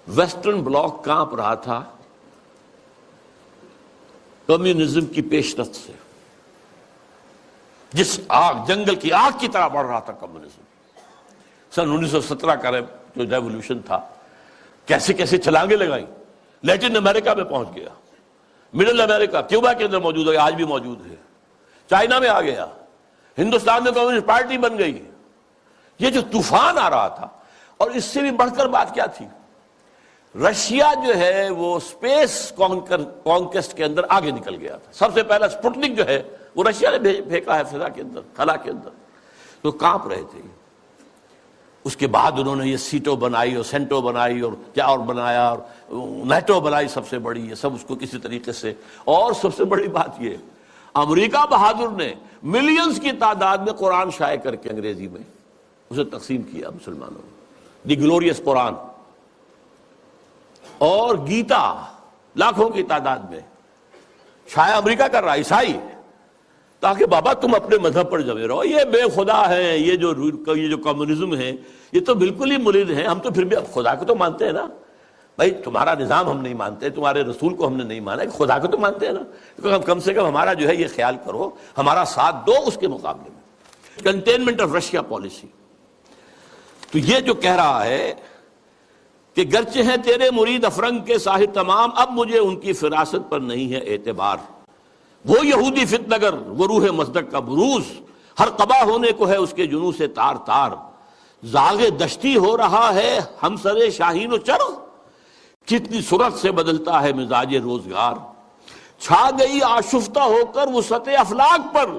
ویسٹرن بلاک کانپ رہا تھا کمیونزم کی پیش رفت سے، جس آگ، جنگل کی آگ کی طرح بڑھ رہا تھا کمیونزم۔ سن 1917 کا جو ریولوشن تھا، کیسے کیسے چھلانگیں لگائیں، لیٹن امریکہ میں پہنچ گیا، مڈل امریکہ، کیوبا کے اندر موجود ہے، آج بھی موجود ہے، چائنا میں آ گیا، ہندوستان میں کمیونسٹ پارٹی بن گئی۔ یہ جو طوفان آ رہا تھا، اور اس سے بھی بڑھ کر بات کیا تھی، رشیا جو ہے وہ اسپیس کانکویسٹ کے اندر آگے نکل گیا تھا۔ سب سے پہلا سپوٹنک جو ہے وہ رشیا نے پھینکا ہے فضا کے اندر، خلا کے اندر، تو کانپ رہے تھے۔ اس کے بعد انہوں نے یہ سیٹو بنائی اور سینٹو بنائی اور کیا اور بنایا، اور نیٹو بنائی سب سے بڑی، یہ سب اس کو کسی طریقے سے۔ اور سب سے بڑی بات یہ، امریکہ بہادر نے ملینز کی تعداد میں قرآن شائع کر کے انگریزی میں اسے تقسیم کیا مسلمانوں میں، دی گلوریس قرآن، اور گیتا لاکھوں کی تعداد میں شائع امریکہ کر رہا، عیسائی، تاکہ بابا تم اپنے مذہب پر جمے رہو۔ یہ بے خدا ہے، یہ جو کمیونزم ہے یہ تو بالکل ہی مرید ہے، ہم تو پھر بھی اب خدا کو تو مانتے ہیں نا بھائی، تمہارا نظام ہم نہیں مانتے، تمہارے رسول کو ہم نے نہیں مانا، خدا کو تو مانتے ہیں نا، کم سے کم ہمارا جو ہے یہ خیال کرو، ہمارا ساتھ دو اس کے مقابلے میں۔ Containment of Russia policy. تو یہ جو کہہ رہا ہے کہ گرچہ ہیں تیرے مرید افرنگ کے ساحر تمام، اب مجھے ان کی فراست پر نہیں ہے اعتبار۔ وہ یہودی فتنگر، وہ روح مصدق کا بروز، ہر قبا ہونے کو ہے اس کے جنوں سے تار تار، زاغ دشتی ہو رہا ہے ہم سر شاہین و چرغ، کتنی صورت سے بدلتا ہے مزاج روزگار، چھا گئی آشفتہ ہو کر وسعت افلاک پر،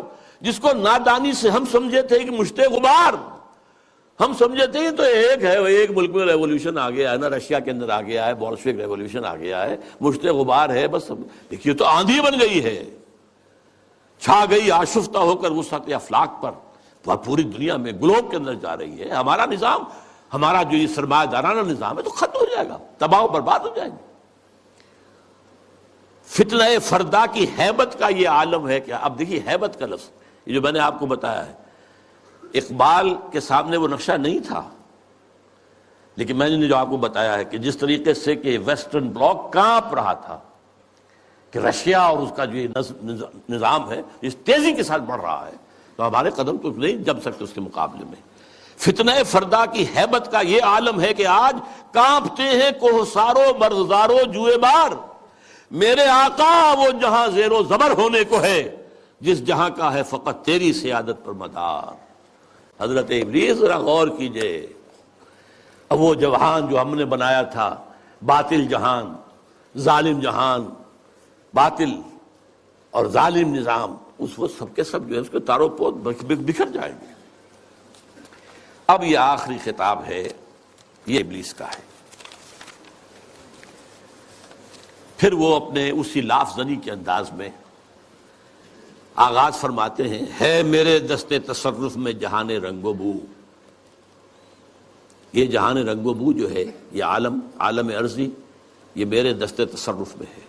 جس کو نادانی سے ہم سمجھے تھے کہ مشت غبار، ہم سمجھے تھے تو ایک ہے، ایک ملک میں ریولوشن آ گیا ہے نا، رشیا کے اندر آ گیا ہے، بولشوک ریولوشن آ گیا ہے، مشت غبار ہے بس، دیکھیے تو آندھی بن گئی ہے، چھا گئی آشفتہ ہو کر وسعت افلاک پر، وہ پوری دنیا میں گلوب کے اندر جا رہی ہے۔ ہمارا نظام، ہمارا جو یہ سرمایہ دارانہ نظام ہے تو ختم ہو جائے گا، تباہ و برباد ہو جائے گا۔ فتنہ فردا کی ہیبت کا یہ عالم ہے کہ اب دیکھیے ہیبت کا لفظ، یہ جو میں نے آپ کو بتایا ہے، اقبال کے سامنے وہ نقشہ نہیں تھا، لیکن میں نے جو آپ کو بتایا ہے کہ جس طریقے سے کہ ویسٹرن بلاک کانپ رہا تھا کہ رشیا اور اس کا جو یہ نظام ہے اس تیزی کے ساتھ بڑھ رہا ہے، تو ہمارے قدم تو نہیں جم سکتے اس کے مقابلے میں۔ فتنہ فردا کی ہیبت کا یہ عالم ہے کہ آج کانپتے ہیں کوہسارو مرغزارو جوئے بار، میرے آقا وہ جہاں زیر و زبر ہونے کو ہے، جس جہاں کا ہے فقط تیری سیادت پر مدار۔ حضرت ابلیس ذرا غور کیجئے، اب وہ جہان جو ہم نے بنایا تھا، باطل جہان، ظالم جہان، باطل اور ظالم نظام، اس وقت سب کے سب جو ہے اس کے تارو پود بکھر جائیں گے۔ اب یہ آخری خطاب ہے، یہ ابلیس کا ہے۔ پھر وہ اپنے اسی لاف زنی کے انداز میں آغاز فرماتے ہیں، ہے میرے دست تصرف میں جہان رنگ و بو۔ یہ جہان رنگ و بو جو ہے، یہ عالم ارضی، یہ میرے دست تصرف میں ہے،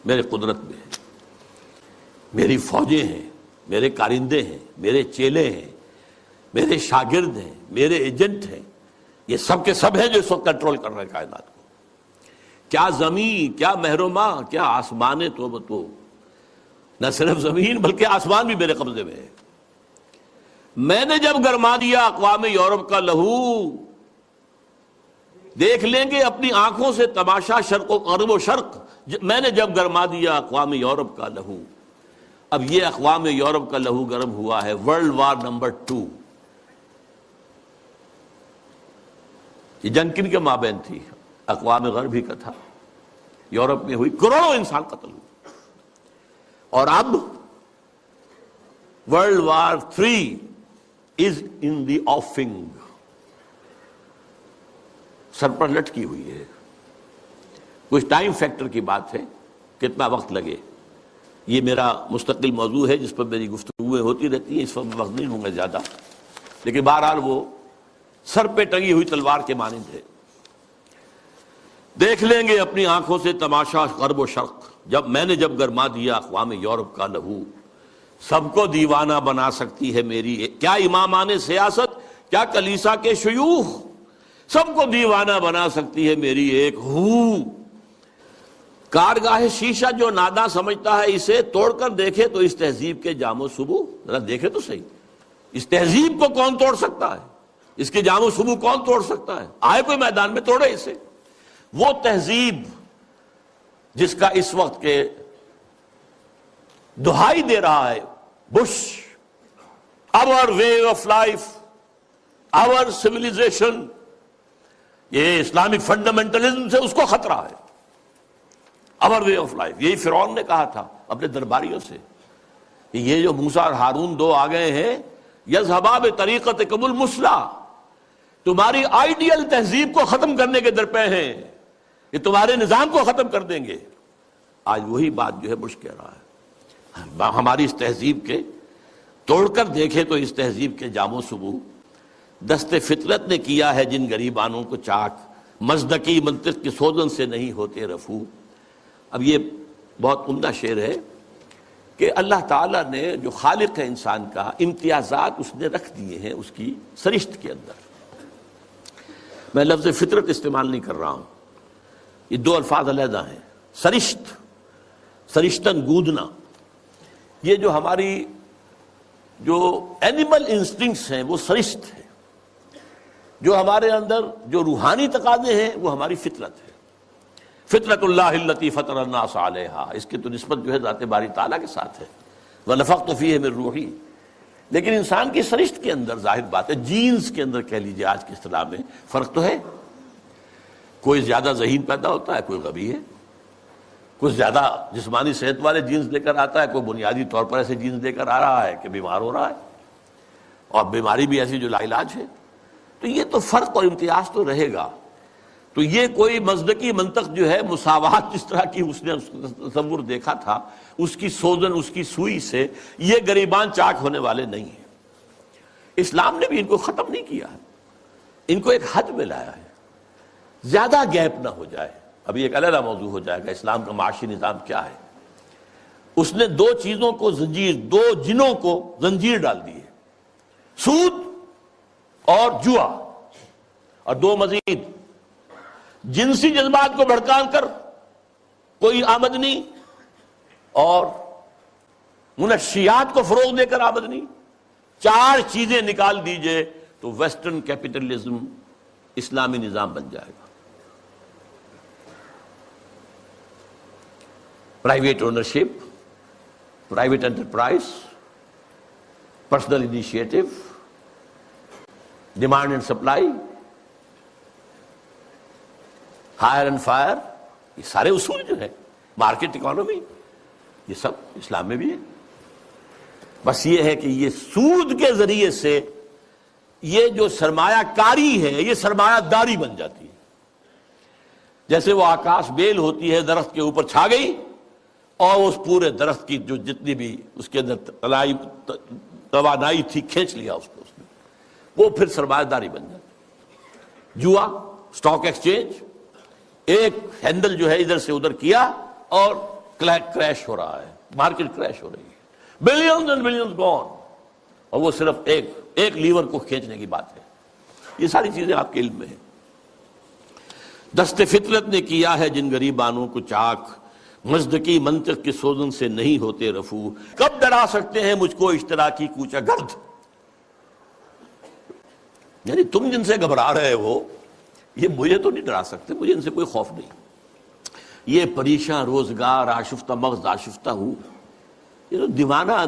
میرے قدرت میں ہے، میری فوجیں ہیں، میرے کارندے ہیں، میرے چیلے ہیں، میرے شاگرد ہیں، میرے ایجنٹ ہیں، یہ سب کے سب ہیں جو اس وقت کنٹرول کر رہے ہیں کائنات کو۔ کیا زمین، کیا مہرما، کیا آسمان تو نہ صرف زمین بلکہ آسمان بھی میرے قبضے میں ہے۔ میں نے جب گرما دیا اقوام یورپ کا لہو، دیکھ لیں گے اپنی آنکھوں سے تماشا شرق و غرب و شرق، میں نے جب گرما دیا اقوام یورپ کا لہو۔ اب یہ اقوام یورپ کا لہو گرم ہوا ہے ورلڈ وار نمبر 2۔ یہ جنگ کن کے مابین تھی؟ اقوام غربی کا تھا، یورپ میں ہوئی، کروڑوں انسان قتل ہوئے۔ اور اب World War III is in the offing. سر پر لٹکی ہوئی ہے. کچھ ٹائم فیکٹر کی بات ہے، کتنا وقت لگے. یہ میرا مستقل موضوع ہے جس پر میری گفتگویں ہوتی رہتی ہیں، اس پر وقت نہیں ہوں گے زیادہ، لیکن بہرحال وہ سر پہ ٹنگی ہوئی تلوار کے مانند ہے. دیکھ لیں گے اپنی آنکھوں سے تماشا غرب و شرق، جب گرما دیا اقوام یورپ کا لہو. سب کو دیوانہ بنا سکتی ہے میری کیا امامان سیاست، کیا کلیسا کے شیوخ، سب کو دیوانہ بنا سکتی ہے میری ایک ہو. کارگاہ شیشہ جو ناداں سمجھتا ہے اسے توڑ کر دیکھے تو اس تہذیب کے جام و صبو، ذرا دیکھے تو صحیح، اس تہذیب کو کون توڑ سکتا ہے، اس کے جام و صبو کون توڑ سکتا ہے. آئے کوئی میدان میں توڑے اسے. وہ تہذیب جس کا اس وقت کے دہائی دے رہا ہے Bush, our way of life, our civilization، یہ اسلامک فنڈامنٹلزم سے اس کو خطرہ ہے. our way of life، یہی فرعون نے کہا تھا اپنے درباریوں سے کہ یہ جو موسیٰ اور ہارون دو آ گئے ہیں، یذهبا بطریقتکم المثلی، تمہاری آئیڈیل تہذیب کو ختم کرنے کے درپے ہیں، یہ تمہارے نظام کو ختم کر دیں گے. آج وہی بات جو ہے بش کہہ رہا ہے. ہماری اس تہذیب کے توڑ کر دیکھے تو اس تہذیب کے جام و صبو، دست فطرت نے کیا ہے جن غریبانوں کو چاک، مزدکی منطق کی سوزن سے نہیں ہوتے رفو. اب یہ بہت عمدہ شعر ہے کہ اللہ تعالیٰ نے جو خالق ہے انسان کا، امتیازات اس نے رکھ دیے ہیں اس کی سرشت کے اندر. میں لفظ فطرت استعمال نہیں کر رہا ہوں، یہ دو الفاظ علیحدہ ہیں. سرشت، سرشتن گودنا، یہ جو ہماری جو اینیمل انسٹنکٹس ہیں وہ سرشت ہے. جو ہمارے اندر جو روحانی تقاضے ہیں وہ ہماری فطرت ہے. فطرت اللہ التی فطر الناس علیہا، اس کی تو نسبت جو ہے ذات باری تعالیٰ کے ساتھ ہے. وَنَفَخْتُ فِيهِ مِن روحی. لیکن انسان کی سرشت کے اندر ظاہر بات ہے، جینز کے اندر کہہ لیجیے آج کی اصطلاح میں فرق تو ہے. کوئی زیادہ ذہین پیدا ہوتا ہے، کوئی غبی ہے. کچھ زیادہ جسمانی صحت والے جینز لے کر آتا ہے، کوئی بنیادی طور پر ایسے جینز لے کر آ رہا ہے کہ بیمار ہو رہا ہے، اور بیماری بھی ایسی جو لا علاج ہے. تو یہ تو فرق اور امتیاز تو رہے گا. تو یہ کوئی مزدکی منطق جو ہے، مساوات جس طرح کی اس نے تصور دیکھا تھا، اس کی سوزن، اس کی سوئی سے یہ غریبان چاک ہونے والے نہیں ہیں. اسلام نے بھی ان کو ختم نہیں کیا ہے، ان کو ایک حد میں لایا ہے. زیادہ گیپ نہ ہو جائے. ابھی ایک علیحدہ موضوع ہو جائے گا اسلام کا معاشی نظام کیا ہے. اس نے دو چیزوں کو زنجیر، دو جنوں کو زنجیر ڈال دی ہے، سود اور جوا، اور دو مزید جنسی جذبات کو بھڑکان کر کوئی آمدنی، اور منشیات کو فروغ دے کر آمدنی. چار چیزیں نکال دیجئے تو ویسٹرن کیپٹلزم اسلامی نظام بن جائے گا. Private ownership, private enterprise, personal initiative, demand and supply, hire and fire, یہ سارے اصول جو ہے، مارکیٹ اکانومی، یہ سب اسلام میں بھی ہے. بس یہ ہے کہ یہ سود کے ذریعے سے یہ جو سرمایہ کاری ہے یہ سرمایہ داری بن جاتی ہے. جیسے وہ آکاش بیل ہوتی ہے، درخت کے اوپر چھا گئی اور اس پورے درخت کی جو جتنی بھی اس کے اندر توانائی تھی کھینچ لیا اس کو، اس نے وہ پھر سرمایہ داری بن جاتی. جوا، سٹاک ایکسچینج، ایک ہینڈل جو ہے ادھر سے ادھر کیا اور کریش ہو رہا ہے، مارکیٹ کریش ہو رہی ہے، بلینز اینڈ بلینز گون، اور وہ صرف ایک لیور کو کھینچنے کی بات ہے. یہ ساری چیزیں آپ کے علم میں ہیں. دست فطرت نے کیا ہے جن غریبانوں کو چاک، مزدکی منطق کی سوزن سے نہیں ہوتے رفو. کب ڈرا سکتے ہیں مجھ کو اشتراکی کوچہ گرد، یعنی تم جن سے گھبرا رہے ہو یہ مجھے تو نہیں ڈرا سکتے، مجھے ان سے کوئی خوف نہیں. یہ پریشاں روزگار آشفتہ مغز آشفتہ ہوں، یہ تو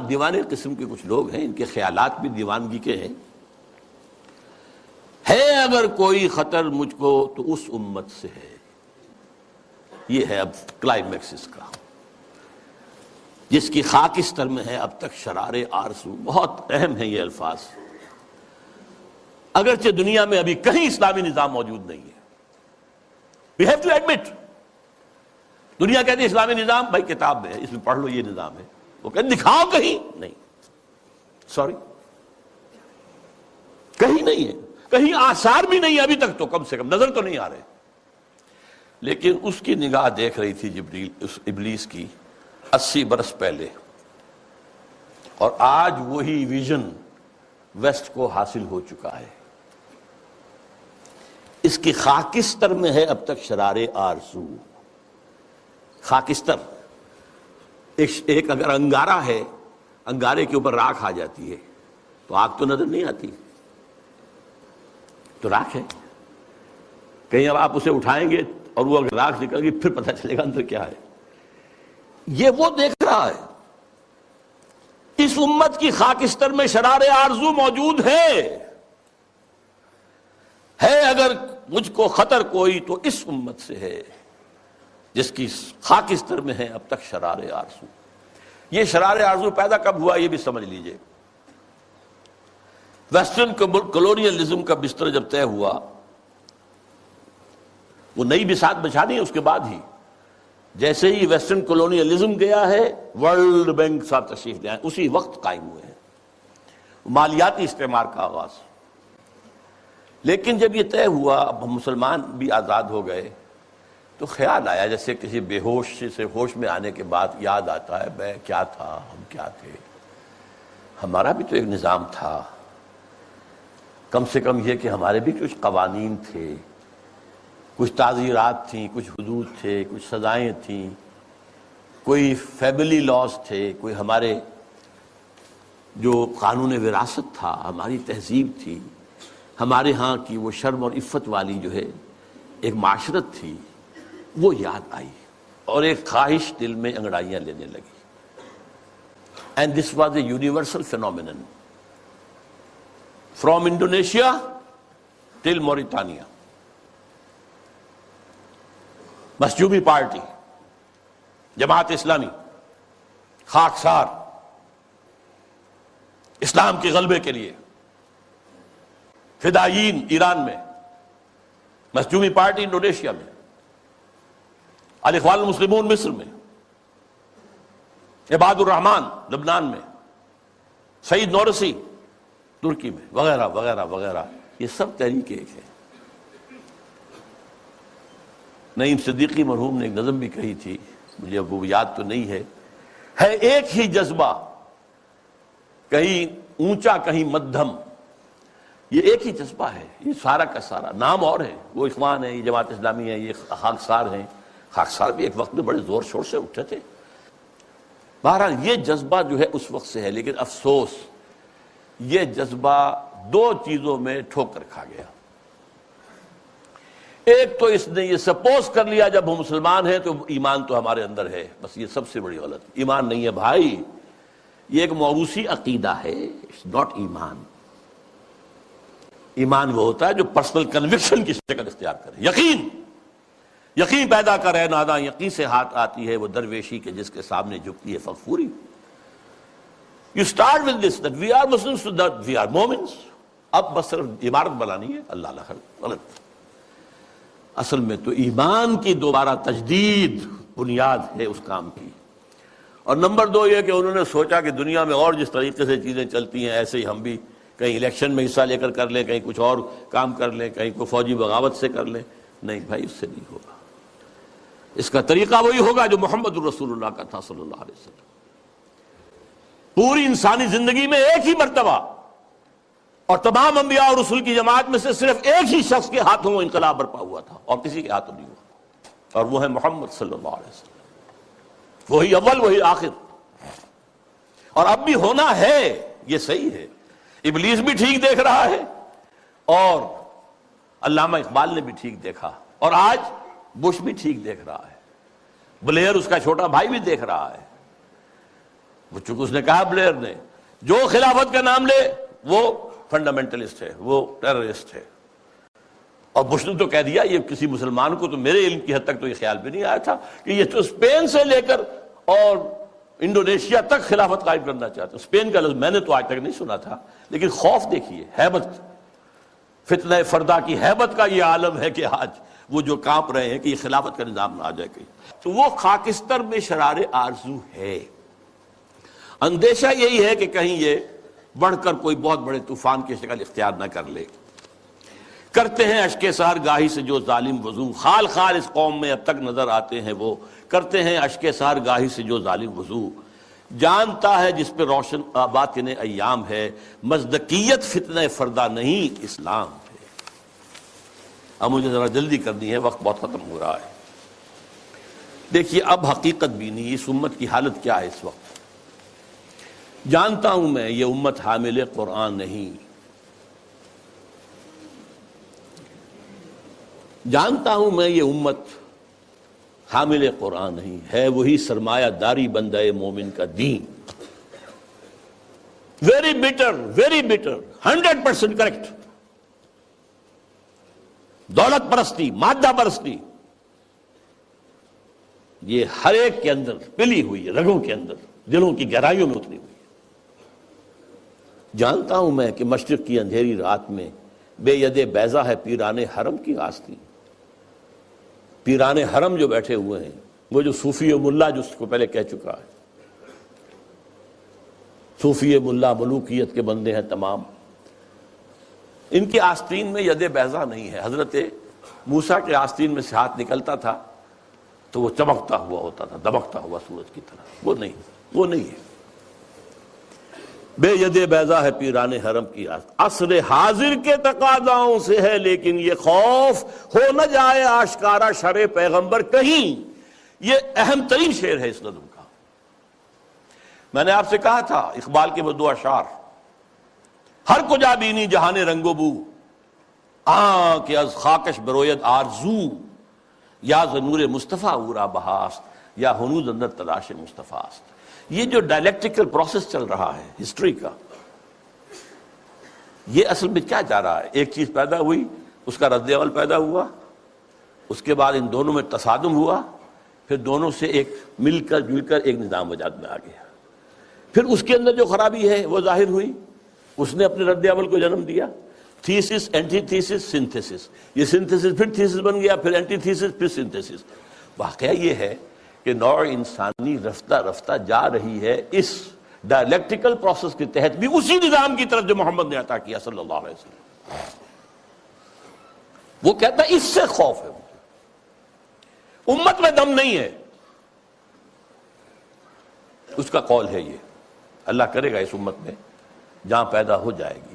دیوانے قسم کے کچھ لوگ ہیں، ان کے خیالات بھی دیوانگی کے ہیں. ہے اگر کوئی خطر مجھ کو تو اس امت سے ہے. یہ ہے اب کلائمیکس اس کا. جس کی خاکستر میں ہے اب تک شرار آرزو. بہت اہم ہیں یہ الفاظ. اگرچہ دنیا میں ابھی کہیں اسلامی نظام موجود نہیں ہے. We have to admit. دنیا کہتی ہے اسلامی نظام، بھائی کتاب میں ہے، اس میں پڑھ لو یہ نظام ہے. وہ کہتے دکھاؤ کہیں. نہیں، سوری، کہیں نہیں ہے، کہیں آثار بھی نہیں ہے ابھی تک، تو کم سے کم نظر تو نہیں آ رہے. لیکن اس کی نگاہ دیکھ رہی تھی جبریل، اس ابلیس کی 80 برس پہلے، اور آج وہی ویژن ویسٹ کو حاصل ہو چکا ہے. اس کی خاکستر میں ہے اب تک شرار آرزو. خاکستر ایک اگر انگارہ ہے، انگارے کے اوپر راکھ آ جاتی ہے تو آگ تو نظر نہیں آتی، تو راکھ ہے. کہیں اب آپ اسے اٹھائیں گے اور وہ اگر راکھ نکل گی پھر پتہ چلے گا اندر کیا ہے. یہ وہ دیکھ رہا ہے. اس امت کی خاکستر میں شرار آرزو موجود ہے اگر مجھ کو خطر کوئی تو اس امت سے ہے جس کی خاکستر میں ہے اب تک شرار آرزو. یہ شرار آرزو پیدا کب ہوا یہ بھی سمجھ لیجئے. ویسٹرن کلونیلزم کا بستر جب طے ہوا، وہ نئی بساط بچھانی ہے اس کے بعد ہی. جیسے ہی ویسٹرن کلونیلزم گیا ہے، ورلڈ بینک صاحب تشریف لے آئے، اسی وقت قائم ہوئے ہیں. مالیاتی استعمار کا آغاز. لیکن جب یہ طے ہوا، اب ہم مسلمان بھی آزاد ہو گئے، تو خیال آیا جیسے کسی بے ہوش سے ہوش میں آنے کے بعد یاد آتا ہے میں کیا تھا، ہم کیا تھے. ہمارا بھی تو ایک نظام تھا، کم سے کم یہ کہ ہمارے بھی کچھ قوانین تھے، کچھ تعزیرات تھیں، کچھ حدود تھے، کچھ سزائیں تھیں، کوئی فیملی لاز تھے، کوئی ہمارے جو قانون وراثت تھا، ہماری تہذیب تھی، ہمارے ہاں کی وہ شرم اور عفت والی جو ہے ایک معاشرت تھی. وہ یاد آئی اور ایک خواہش دل میں انگڑائیاں لینے لگی. And this was a universal phenomenon from Indonesia till Mauritania. Masyumi party, Jamaat Islami, خاکسار، اسلام کے غلبے کے لیے فدائیین ایران میں، مسجوبی پارٹی انڈونیشیا میں، الاخوان المسلمون مصر میں، عباد الرحمن لبنان میں، سعید نورسی ترکی میں، وغیرہ وغیرہ وغیرہ. یہ سب تحریک ایک ہے. نعیم صدیقی مرحوم نے ایک نظم بھی کہی تھی، مجھے اب وہ یاد تو نہیں ہے ایک ہی جذبہ، کہیں اونچا کہیں مدھم. یہ ایک ہی جذبہ ہے، یہ سارا کا سارا. نام اور ہے، وہ اخوان ہے، یہ جماعت اسلامی ہے، یہ خاکسار ہیں. خاکسار بھی ایک وقت میں بڑے زور شور سے اٹھے تھے. بہرحال یہ جذبہ جو ہے اس وقت سے ہے، لیکن افسوس یہ جذبہ دو چیزوں میں ٹھوکر کھا گیا. ایک تو اس نے یہ سپوز کر لیا جب ہم مسلمان ہیں تو ایمان تو ہمارے اندر ہے. بس یہ سب سے بڑی غلط. ایمان نہیں ہے بھائی، یہ ایک موروثی عقیدہ ہے، اٹس ناٹ ایمان. ایمان وہ ہوتا ہے جو پرسنل کنوکشن کی شکل اختیار کرے. یقین پیدا کرے ناداں یقین سے ہاتھ آتی ہے وہ درویشی کے جس کے سامنے جھکتی ہے فغفوری. You start with this that we are Muslims, that we are Momins. اب بس صرف عمارت بنانی ہے. اللہ غلط. اصل میں تو ایمان کی دوبارہ تجدید بنیاد ہے اس کام کی. اور نمبر دو یہ کہ انہوں نے سوچا کہ دنیا میں اور جس طریقے سے چیزیں چلتی ہیں ایسے ہی ہم بھی کہیں الیکشن میں حصہ لے کر لیں، کہیں کچھ اور کام کر لیں، کہیں کوئی فوجی بغاوت سے کر لیں. نہیں بھائی، اس سے نہیں ہوگا. اس کا طریقہ وہی ہوگا جو محمد الرسول اللہ کا تھا صلی اللہ علیہ وسلم. پوری انسانی زندگی میں ایک ہی مرتبہ، اور تمام انبیاء اور رسول کی جماعت میں سے صرف ایک ہی شخص کے ہاتھوں وہ انقلاب برپا ہوا تھا اور کسی کے ہاتھوں نہیں ہوا، اور وہ ہے محمد صلی اللہ علیہ وسلم. وہی اول وہی آخر. اور اب بھی ہونا ہے، یہ صحیح ہے. ابلیس بھی ٹھیک دیکھ رہا ہے اور علامہ اقبال نے بھی ٹھیک دیکھا، اور آج بش بھی ٹھیک دیکھ رہا ہے. بلیئر اس کا چھوٹا بھائی بھی دیکھ رہا ہے. وہ چونکہ اس نے کہا بلیئر نے جو خلافت کا نام لے وہ فنڈامنٹلسٹ ہے، وہ ٹیررسٹ ہے. اور بش نے تو کہہ دیا، یہ کسی مسلمان کو تو میرے علم کی حد تک تو یہ خیال بھی نہیں آیا تھا کہ یہ تو اسپین سے لے کر اور انڈونیشیا تک خلافت قائم کرنا چاہتے ہیں. اسپین کا لفظ میں نے تو آج تک نہیں سنا تھا، لیکن خوف دیکھیے، ہیبت، فتنہ فردہ کی ہیبت کا یہ عالم ہے کہ آج وہ جو کانپ رہے ہیں کہ یہ خلافت کا نظام نہ آ جائے کہیں. تو وہ خاکستر میں شرار آرزو ہے. اندیشہ یہی ہے کہ کہیں یہ بڑھ کر کوئی بہت بڑے طوفان کی شکل اختیار نہ کر لے. کرتے ہیں اشک سحر گاہی سے جو ظالم وضو، خال خال اس قوم میں اب تک نظر آتے ہیں وہ. کرتے ہیں اشک سحر گاہی سے جو ظالم وضو، جانتا ہے جس پہ روشن باطن ایام ہے، مزدقیت فتنہ فردہ نہیں اسلام ہے. اب مجھے ذرا جلدی کرنی ہے، وقت بہت ختم ہو رہا ہے. دیکھیے اب حقیقت بھی نہیں، اس امت کی حالت کیا ہے اس وقت. جانتا ہوں میں یہ امت حامل قرآن نہیں، جانتا ہوں میں یہ امت حامل قرآن نہیں، ہے وہی سرمایہ داری بندہ مومن کا دین. Very better 100% correct. دولت پرستی، مادہ پرستی، یہ ہر ایک کے اندر پلی ہوئی ہے، رگوں کے اندر، دلوں کی گہرائیوں میں اتری ہوئی ہے. جانتا ہوں میں کہ مشرق کی اندھیری رات میں بے ید بیضا ہے پیران حرم کی آستین. پیران حرم جو بیٹھے ہوئے ہیں، وہ جو صوفی و ملا، جو اس کو پہلے کہہ چکا ہے، صوفی ملا ملوکیت کے بندے ہیں تمام، ان کی آستین میں ید بیضا نہیں ہے. حضرت موسیٰ کے آستین میں سے ہاتھ نکلتا تھا تو وہ چمکتا ہوا ہوتا تھا، دمکتا ہوا سورج کی طرح. وہ نہیں ہے. بے ید بیضا ہے پیران حرم کی عصر حاضر کے تقاضاؤں سے ہے، لیکن یہ خوف ہو نہ جائے آشکارا شرع پیغمبر کہیں. یہ اہم ترین شعر ہے اس نظم کا. میں نے آپ سے کہا تھا اقبال کے وہ دو اشعار، ہر کجا بینی جہان رنگ و بو، کہ از خاکش بروید آرزو، یا زنور مصطفیٰ اورا بہاست، یا ہنوز اندر تلاش مصطفیٰ است. یہ جو ڈائلیکٹیکل پروسیس چل رہا ہے ہسٹری کا، یہ اصل میں کیا جا رہا ہے؟ ایک چیز پیدا ہوئی، اس کا رد عمل پیدا ہوا، اس کے بعد ان دونوں میں تصادم ہوا، پھر دونوں سے ایک مل کر ایک نظام وجود میں آ گیا. پھر اس کے اندر جو خرابی ہے وہ ظاہر ہوئی، اس نے اپنے رد عمل کو جنم دیا. Thesis, antithesis, synthesis. یہ سنتھیسس پھر تھیسس بن گیا، پھر اینٹی تھیسس، پھر سنتھیسس. واقعہ یہ ہے کہ نوع انسانی رفتہ رفتہ جا رہی ہے اس ڈائلیکٹیکل پروسیس کے تحت بھی اسی نظام کی طرف جو محمد نے عطا کیا صلی اللہ علیہ وسلم. وہ کہتا ہے اس سے خوف ہے، امت میں دم نہیں ہے. اس کا قول ہے یہ، اللہ کرے گا اس امت میں جہاں پیدا ہو جائے گی.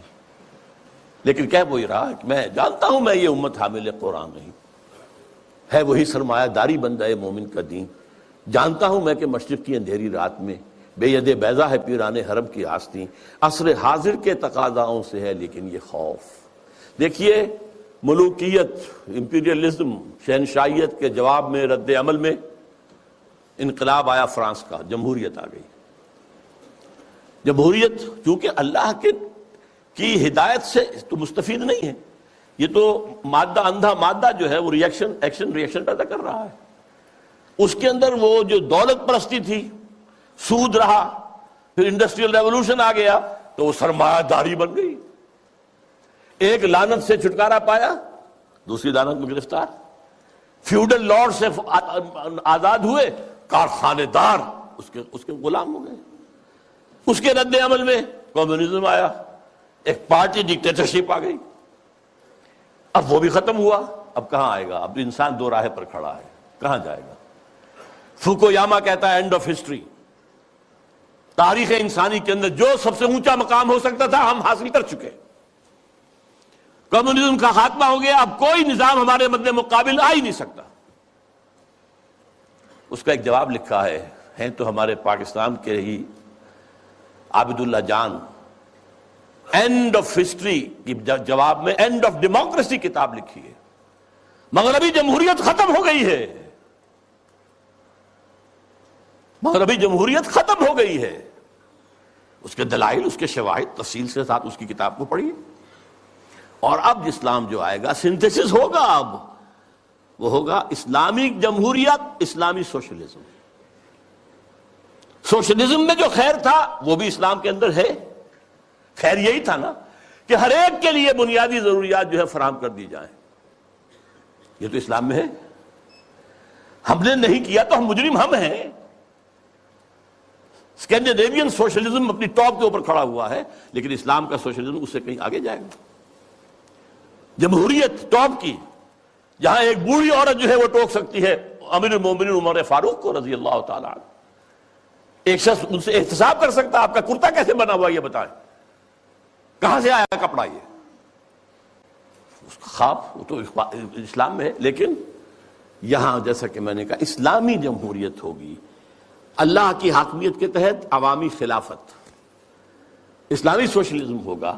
لیکن کہہ وہی رہا کہ میں جانتا ہوں میں یہ امت حامل قرآن نہیں، ہے وہی سرمایہ داری بندہ مومن کا دین. جانتا ہوں میں کہ مشرق کی اندھیری رات میں بے ید بیضا ہے پیران حرم کی آستین، عصر حاضر کے تقاضاؤں سے ہے لیکن یہ خوف. دیکھیے ملوکیت، امپیریلزم، شہنشاہیت کے جواب میں رد عمل میں انقلاب آیا فرانس کا، جمہوریت آ گئی. جمہوریت چونکہ اللہ کی ہدایت سے تو مستفید نہیں ہے، یہ تو مادہ، اندھا مادہ جو ہے وہ ایکشن ریئیکشن پیدا کر رہا ہے. اس کے اندر وہ جو دولت پرستی تھی، سود رہا، پھر انڈسٹریل ریولوشن آ گیا تو وہ سرمایہ داری بن گئی. ایک لعنت سے چھٹکارا پایا، دوسری لعنت میں گرفتار. فیوڈل لارڈ سے آزاد ہوئے، کارخانے دار اس کے غلام ہو گئے. اس کے رد عمل میں کمیونزم آیا، ایک پارٹی ڈکٹیٹرشپ آ گئی. اب وہ بھی ختم ہوا، اب کہاں آئے گا؟ اب انسان دو راہ پر کھڑا ہے، کہاں جائے گا؟ فوکویاما کہتا ہے اینڈ آف ہسٹری. تاریخ انسانی کے اندر جو سب سے اونچا مقام ہو سکتا تھا ہم حاصل کر چکے. کمیونزم کا خاتمہ ہو گیا، اب کوئی نظام ہمارے مد مقابل آ ہی نہیں سکتا. اس کا ایک جواب لکھا ہے تو ہمارے پاکستان کے ہی عابد اللہ جان، اینڈ آف ہسٹری کی جواب میں اینڈ آف ڈیموکریسی کتاب لکھی ہے. مغربی جمہوریت ختم ہو گئی ہے، مغربی جمہوریت ختم ہو گئی ہے. اس کے دلائل، اس کے شواہد تفصیل سے ساتھ اس کی کتاب کو پڑھیے. اور اب اسلام جو آئے گا سنتھیسس ہوگا، اب وہ ہوگا اسلامک جمہوریت، اسلامی سوشلزم. سوشلزم میں جو خیر تھا وہ بھی اسلام کے اندر ہے. خیر یہی تھا نا کہ ہر ایک کے لیے بنیادی ضروریات جو ہے فراہم کر دی جائیں. یہ تو اسلام میں ہے. ہم نے نہیں کیا تو ہم مجرم ہم ہیں. اسکینڈینیوین سوشلزم اپنی ٹاپ کے اوپر کھڑا ہوا ہے، لیکن اسلام کا سوشلزم اس سے کہیں آگے جائے گا. جمہوریت ٹاپ کی، جہاں ایک بوڑھی عورت جو ہے وہ ٹوک سکتی ہے امیر المومنین عمر فاروق کو رضی اللہ تعالی عنہ. ایک شخص ان سے احتساب کر سکتا ہے آپ کا کرتا کیسے بنا ہوا یہ بتائیں، کہاں سے آیا کپڑا، یہ اس کا خواب وہ تو اسلام میں ہے. لیکن یہاں جیسا کہ میں نے کہا اسلامی جمہوریت ہوگی، اللہ کی حاکمیت کے تحت عوامی خلافت، اسلامی سوشلزم ہوگا،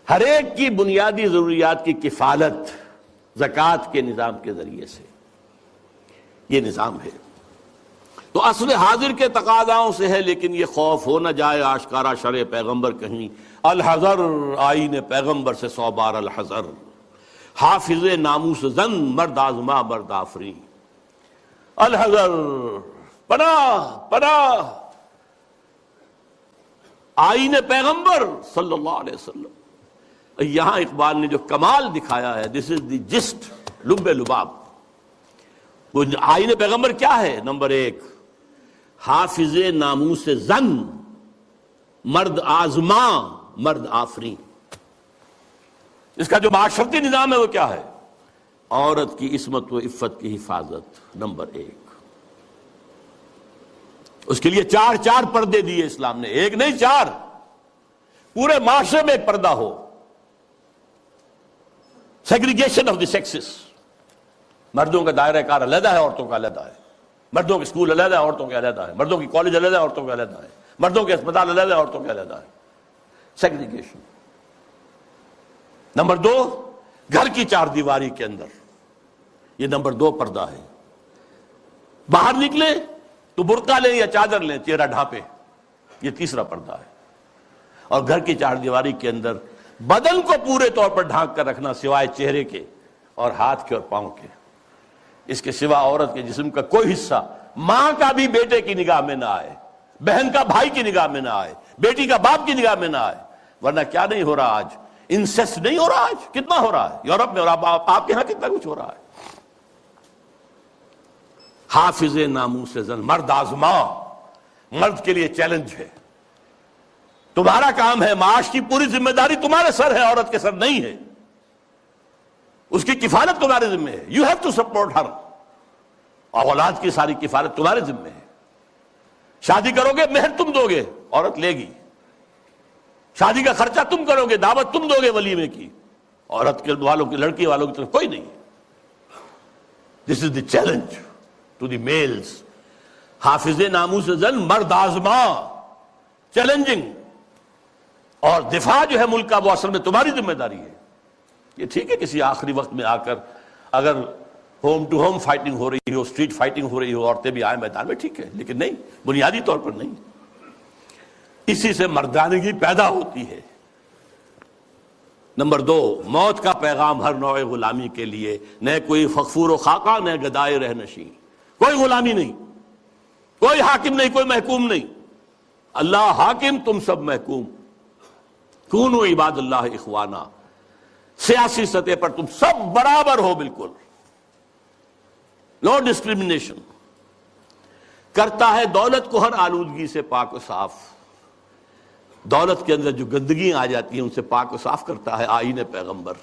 ہر ایک کی بنیادی ضروریات کی کفالت زکوٰۃ کے نظام کے ذریعے سے. یہ نظام ہے تو اصل حاضر کے تقاضاؤں سے ہے، لیکن یہ خوف ہو نہ جائے آشکارا شرع پیغمبر کہیں. الحذر آئین پیغمبر سے 100 بار الحذر، حافظ ناموس زن مرد آزما مرد آفری. الحذر، پناہ پناہ، آئین پیغمبر صلی اللہ علیہ وسلم. یہاں اقبال نے جو کمال دکھایا ہے، دس از دی جسٹ، لب لباب. وہ آئین پیغمبر کیا ہے؟ نمبر 1 حافظ ناموس زن مرد آزما مرد آفری. اس کا جو معاشرتی نظام ہے وہ کیا ہے؟ عورت کی عصمت و عفت کی حفاظت نمبر 1. اس کے لیے 4 پردے دیے اسلام نے، 1 نہیں 4. پورے معاشرے میں ایک پردہ ہو. سیگریگیشن آف دی سیکسز، مردوں کا دائرہ کار علیحدہ ہے، عورتوں کا علیحدہ ہے. مردوں کے اسکول علیحدہ ہے، عورتوں کے علیحدہ ہے. مردوں کی کالج علیحدہ ہے، عورتوں کے علیحدہ ہے. مردوں کے اسپتال علیحدہ ہے، عورتوں کے علیحدہ ہے. سیگریگیشن. نمبر 2 گھر کی 4 دیواری کے اندر، یہ نمبر 2 پردہ ہے. باہر نکلے تو برقع لیں یا چادر لیں، چہرہ ڈھانپے، یہ 3 پردہ ہے. اور گھر کی 4 دیواری کے اندر بدن کو پورے طور پر ڈھانک کر رکھنا سوائے چہرے کے اور ہاتھ کے اور پاؤں کے. اس کے سوا عورت کے جسم کا کوئی حصہ ماں کا بھی بیٹے کی نگاہ میں نہ آئے، بہن کا بھائی کی نگاہ میں نہ آئے، بیٹی کا باپ کی نگاہ میں نہ آئے. ورنہ کیا نہیں ہو رہا آج؟ انسیسٹ نہیں ہو رہا آج؟ کتنا ہو رہا ہے یورپ میں، اور آپ کے ہاں کتنا کچھ ہو رہا ہے. حافظ ناموس زن مرد آزما، مرد کے لیے چیلنج ہے. تمہارا کام ہے، معاش کی پوری ذمہ داری تمہارے سر ہے، عورت کے سر نہیں ہے. اس کی کفالت تمہارے ذمہ ہے. یو ہیو ٹو سپورٹ ہر. اور اولاد کی ساری کفالت تمہارے ذمہ ہے. شادی کرو گے مہر تم دو گے، عورت لے گی. شادی کا خرچہ تم کرو گے، دعوت تم دو گے ولیمے کی. عورت کے والوں کی، لڑکی والوں کی طرف کوئی نہیں. This is the challenge to the males. حافظ ناموس زن مرد آزما، چیلنجنگ. اور دفاع جو ہے ملک کا وہ اصل میں تمہاری ذمہ داری ہے. یہ ٹھیک ہے کسی آخری وقت میں آ کر اگر ہوم ٹو ہوم فائٹنگ ہو رہی ہو، اسٹریٹ فائٹنگ ہو رہی ہو، عورتیں بھی آئیں میدان میں، ٹھیک ہے، لیکن نہیں، بنیادی طور پر نہیں. اسی سے مردانگی پیدا ہوتی ہے. نمبر 2 موت کا پیغام ہر نوع غلامی کے لیے. نہ کوئی فخفور و خاکہ، نہ گدائے رہ نشین. کوئی غلامی نہیں، کوئی حاکم نہیں، کوئی محکوم نہیں. اللہ حاکم، تم سب محکوم. کونوا عباد اللہ اخوانا. سیاسی سطح پر تم سب برابر ہو، بالکل نو ڈسکریمنیشن. کرتا ہے دولت کو ہر آلودگی سے پاک و صاف. دولت کے اندر جو گندگیاں آ جاتی ہیں ان سے پاک و صاف کرتا ہے آئین پیغمبر.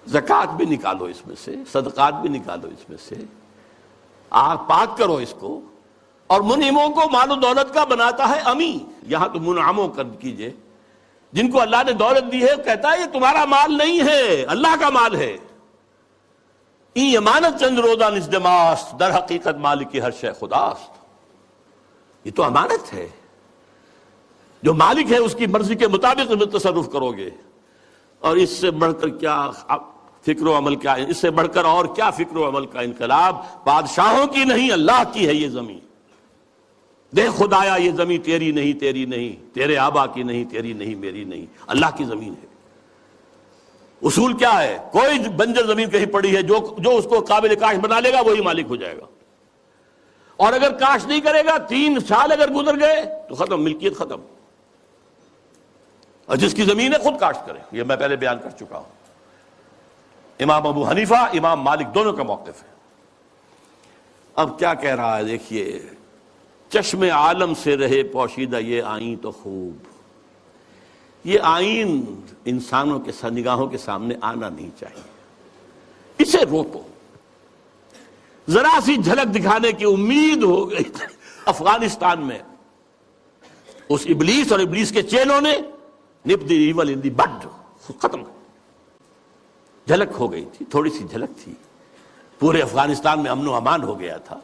زکوٰۃ بھی نکالو اس میں سے، صدقات بھی نکالو اس میں سے، پاک کرو اس کو. اور منعموں کو مال و دولت کا بناتا ہے امی. یہاں تو منعموں کر کیجئے. جن کو اللہ نے دولت دی ہے کہتا ہے یہ تمہارا مال نہیں ہے، اللہ کا مال ہے. این امانت چند روزہ نزدماست، در حقیقت مالک ہر شے خداست. یہ تو امانت ہے. جو مالک ہے اس کی مرضی کے مطابق تصرف کرو گے. اور اس سے بڑھ کر کیا فکر و عمل کا، اس سے بڑھ کر اور کیا فکر و عمل کا انقلاب. بادشاہوں کی نہیں، اللہ کی ہے یہ زمین. دیکھ خدایا یہ زمین تیری نہیں، تیری نہیں، تیرے آبا کی نہیں، تیری نہیں، میری نہیں، اللہ کی زمین ہے. اصول کیا ہے؟ کوئی بنجر زمین کہیں پڑی ہے، جو اس کو قابل کاشت بنا لے گا وہی مالک ہو جائے گا. اور اگر کاشت نہیں کرے گا 3 سال اگر گزر گئے تو ختم، ملکیت ختم. اور جس کی زمین ہے خود کاشت کرے. یہ میں پہلے بیان کر چکا ہوں. امام ابو حنیفہ، امام مالک دونوں کا موقف ہے. اب کیا کہہ رہا ہے دیکھیے، چشم عالم سے رہے پوشیدہ یہ آئین تو خوب. یہ آئین انسانوں کے نگاہوں کے سامنے آنا نہیں چاہیے. اسے روکو. ذرا سی جھلک دکھانے کی امید ہو گئی افغانستان میں اس ابلیس اور ابلیس کے چیلوں نے نپ دی ایول ان دی بڈ، ختم. جھلک ہو گئی تھی، تھوڑی سی جھلک تھی. پورے افغانستان میں امن و امان ہو گیا تھا.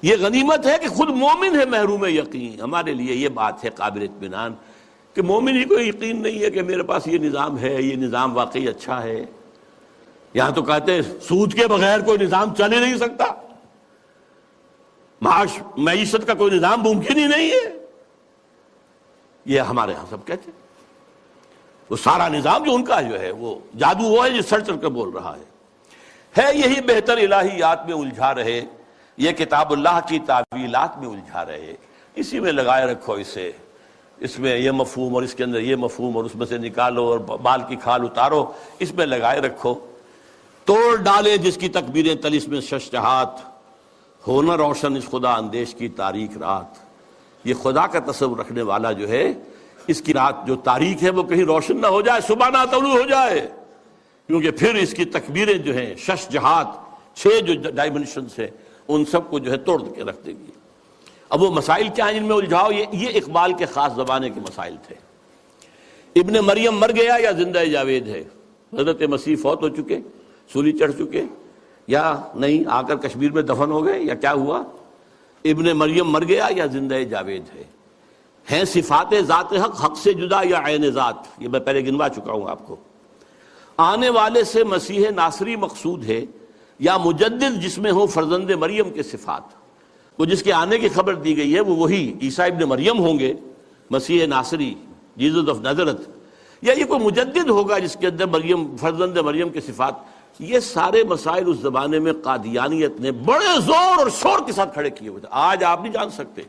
یہ غنیمت ہے کہ خود مومن ہے محروم یقین. ہمارے لیے یہ بات ہے قابل اطمینان کہ مومن ہی کو یقین نہیں ہے کہ میرے پاس یہ نظام ہے، یہ نظام واقعی اچھا ہے. یہاں تو کہتے ہیں سود کے بغیر کوئی نظام چل ہی نہیں سکتا، معیشت کا کوئی نظام ممکن ہی نہیں ہے. یہ ہمارے ہاں سب کہتے ہیں. وہ سارا نظام جو ان کا جو ہے وہ جادو وہ ہے جو سر چڑھ کر بول رہا ہے یہی بہتر الہیات میں الجھا رہے، یہ کتاب اللہ کی تعویلات میں الجھا رہے. اسی میں لگائے رکھو اسے، اس میں یہ مفہوم اور اس کے اندر یہ مفہوم اور اس میں سے نکالو اور بال کی کھال اتارو، اس میں لگائے رکھو. توڑ ڈالے جس کی تکبیریں تلس میں ششجہات، ہونا روشن اس خدا اندیش کی تاریک رات. یہ خدا کا تصور رکھنے والا جو ہے، اس کی رات جو تاریک ہے وہ کہیں روشن نہ ہو جائے، صبح نہ طلوع ہو جائے، کیونکہ پھر اس کی تکبیریں جو ہیں ششجہات، 6 جو ڈائمنشنز ہیں ان سب کو جو ہے توڑ کے رکھ دے گی. اب وہ مسائل کیا ہیں جن میں الجھاؤ؟ یہ اقبال کے خاص زمانے کے مسائل تھے. ابن مریم مر گیا یا زندہ جاوید ہے؟ حضرت مسیح فوت ہو چکے، سولی چڑھ چکے، یا نہیں آ کر کشمیر میں دفن ہو گئے، یا کیا ہوا؟ ابن مریم مر گیا یا زندہ جاوید ہے؟ ہیں صفات ذات حق حق سے جدا یا عین ذات؟ یہ میں پہلے گنوا چکا ہوں آپ کو. آنے والے سے مسیح ناصری مقصود ہے یا مجدد جس میں ہو فرزند مریم کے صفات؟ وہ جس کے آنے کی خبر دی گئی ہے وہ وہی عیسیٰ ابن مریم ہوں گے، مسیح ناصری، جیزس آف نازرت، یا یہ کوئی مجدد ہوگا جس کے اندر مریم، فرزند مریم کے صفات؟ یہ سارے مسائل اس زمانے میں قادیانیت نے بڑے زور اور شور کے ساتھ کھڑے کیے ہوئے تھے. آج آپ نہیں جان سکتے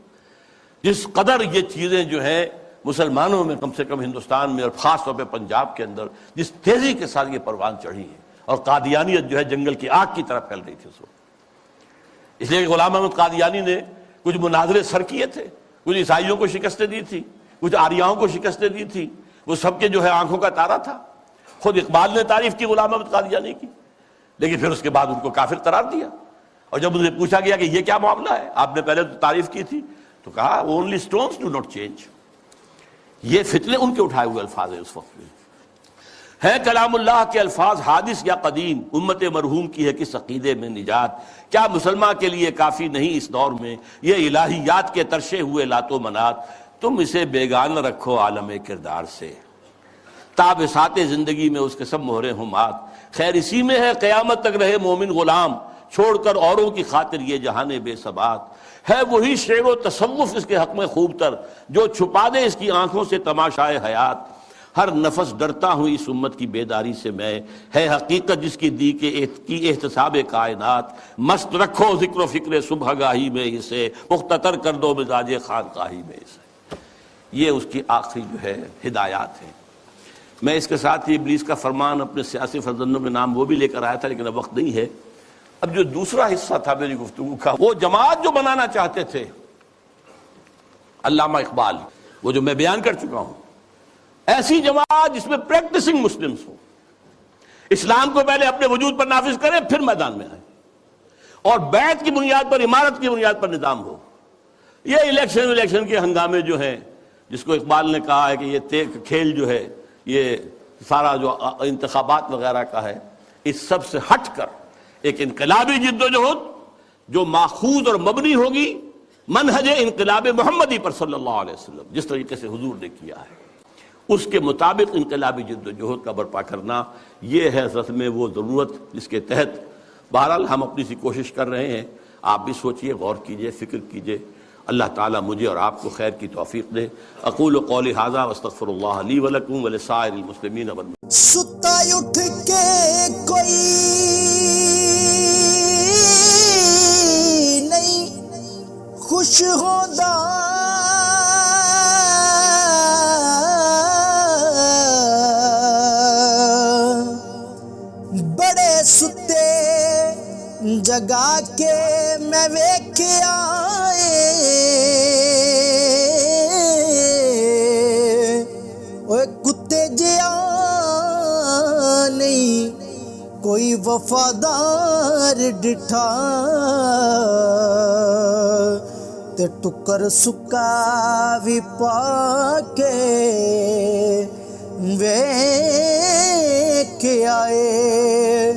جس قدر یہ چیزیں جو ہیں مسلمانوں میں، کم سے کم ہندوستان میں اور خاص طور پہ پنجاب کے اندر، جس تیزی کے ساتھ یہ پروان چڑھی ہے. اور قادیانیت جو ہے جنگل کی آگ کی طرح پھیل رہی تھی اس وقت. اس لیے کہ غلام احمد قادیانی نے کچھ مناظرے سر کیے تھے، کچھ عیسائیوں کو شکستیں دی تھی، کچھ آریاؤں کو شکستیں دی تھی. وہ سب کے جو ہے آنکھوں کا تارا تھا. خود اقبال نے تعریف کی غلام احمد قادیانی کی، لیکن پھر اس کے بعد ان کو کافر قرار دیا. اور جب انہیں پوچھا گیا کہ یہ کیا معاملہ ہے، آپ نے پہلے تو تعریف کی تھی، تو کہا only stones do not change. یہ فتنے ان کے اٹھائے ہوئے الفاظ ہیں. اس وقت میں ہے کلام اللہ کے الفاظ حادث یا قدیم، امت مرحوم کی ہے کس عقیدے میں نجات؟ کیا مسلمان کے لیے کافی نہیں اس دور میں یہ الہیات کے ترشے ہوئے لات و منات؟ تم اسے بیگانہ رکھو عالم کردار سے، تاب سات زندگی میں اس کے سب مہرے ہوں مات. خیر اسی میں ہے قیامت تک رہے مومن غلام، چھوڑ کر اوروں کی خاطر یہ جہان بے ثبات. ہے وہی شعر و تصوف اس کے حق میں خوب تر، جو چھپا دے اس کی آنکھوں سے تماشائے حیات. ہر نفس ڈرتا ہوں اس امت کی بیداری سے میں، ہے حقیقت جس کی دی کی احتساب کائنات. مست رکھو ذکر و فکر صبح گاہی میں اسے، مختتر کر دو مزاج خانقاہی میں اسے. یہ اس کی آخری جو ہے ہدایات ہیں. میں اس کے ساتھ ہی ابلیس کا فرمان اپنے سیاسی فرزندوں میں نام وہ بھی لے کر آیا تھا، لیکن اب وقت نہیں ہے. اب جو دوسرا حصہ تھا میری گفتگو کا، وہ جماعت جو بنانا چاہتے تھے علامہ اقبال، وہ جو میں بیان کر چکا ہوں، ایسی جماعت جس میں پریکٹسنگ مسلمز ہو، اسلام کو پہلے اپنے وجود پر نافذ کریں پھر میدان میں آئیں، اور بیعت کی بنیاد پر، امارت کی بنیاد پر نظام ہو. یہ الیکشن کے ہنگامے جو ہیں، جس کو اقبال نے کہا ہے کہ یہ کھیل جو ہے، یہ سارا جو انتخابات وغیرہ کا ہے، اس سب سے ہٹ کر ایک انقلابی جد و جہد جو ماخوذ اور مبنی ہوگی منہج انقلاب محمدی پر صلی اللہ علیہ وسلم، جس طریقے سے حضور نے کیا ہے، اس کے مطابق انقلابی جد و جہد کا برپا کرنا، یہ ہے اصل میں وہ ضرورت جس کے تحت بہرحال ہم اپنی سی کوشش کر رہے ہیں. آپ بھی سوچئے، غور کیجئے، فکر کیجئے. اللہ تعالیٰ مجھے اور آپ کو خیر کی توفیق دے. اقول قولی ھذا واستغفر اللہ لی ولکم ولسائر المسلمین. ستا اٹھ کے کوئی خوش ہوندا بڑے ستے جگا کے میں ویکھیا اوے کتے جیا نہیں کوئی وفادار ڈٹھا تے ٹکر سکا بھی پا کے ویکھ آئے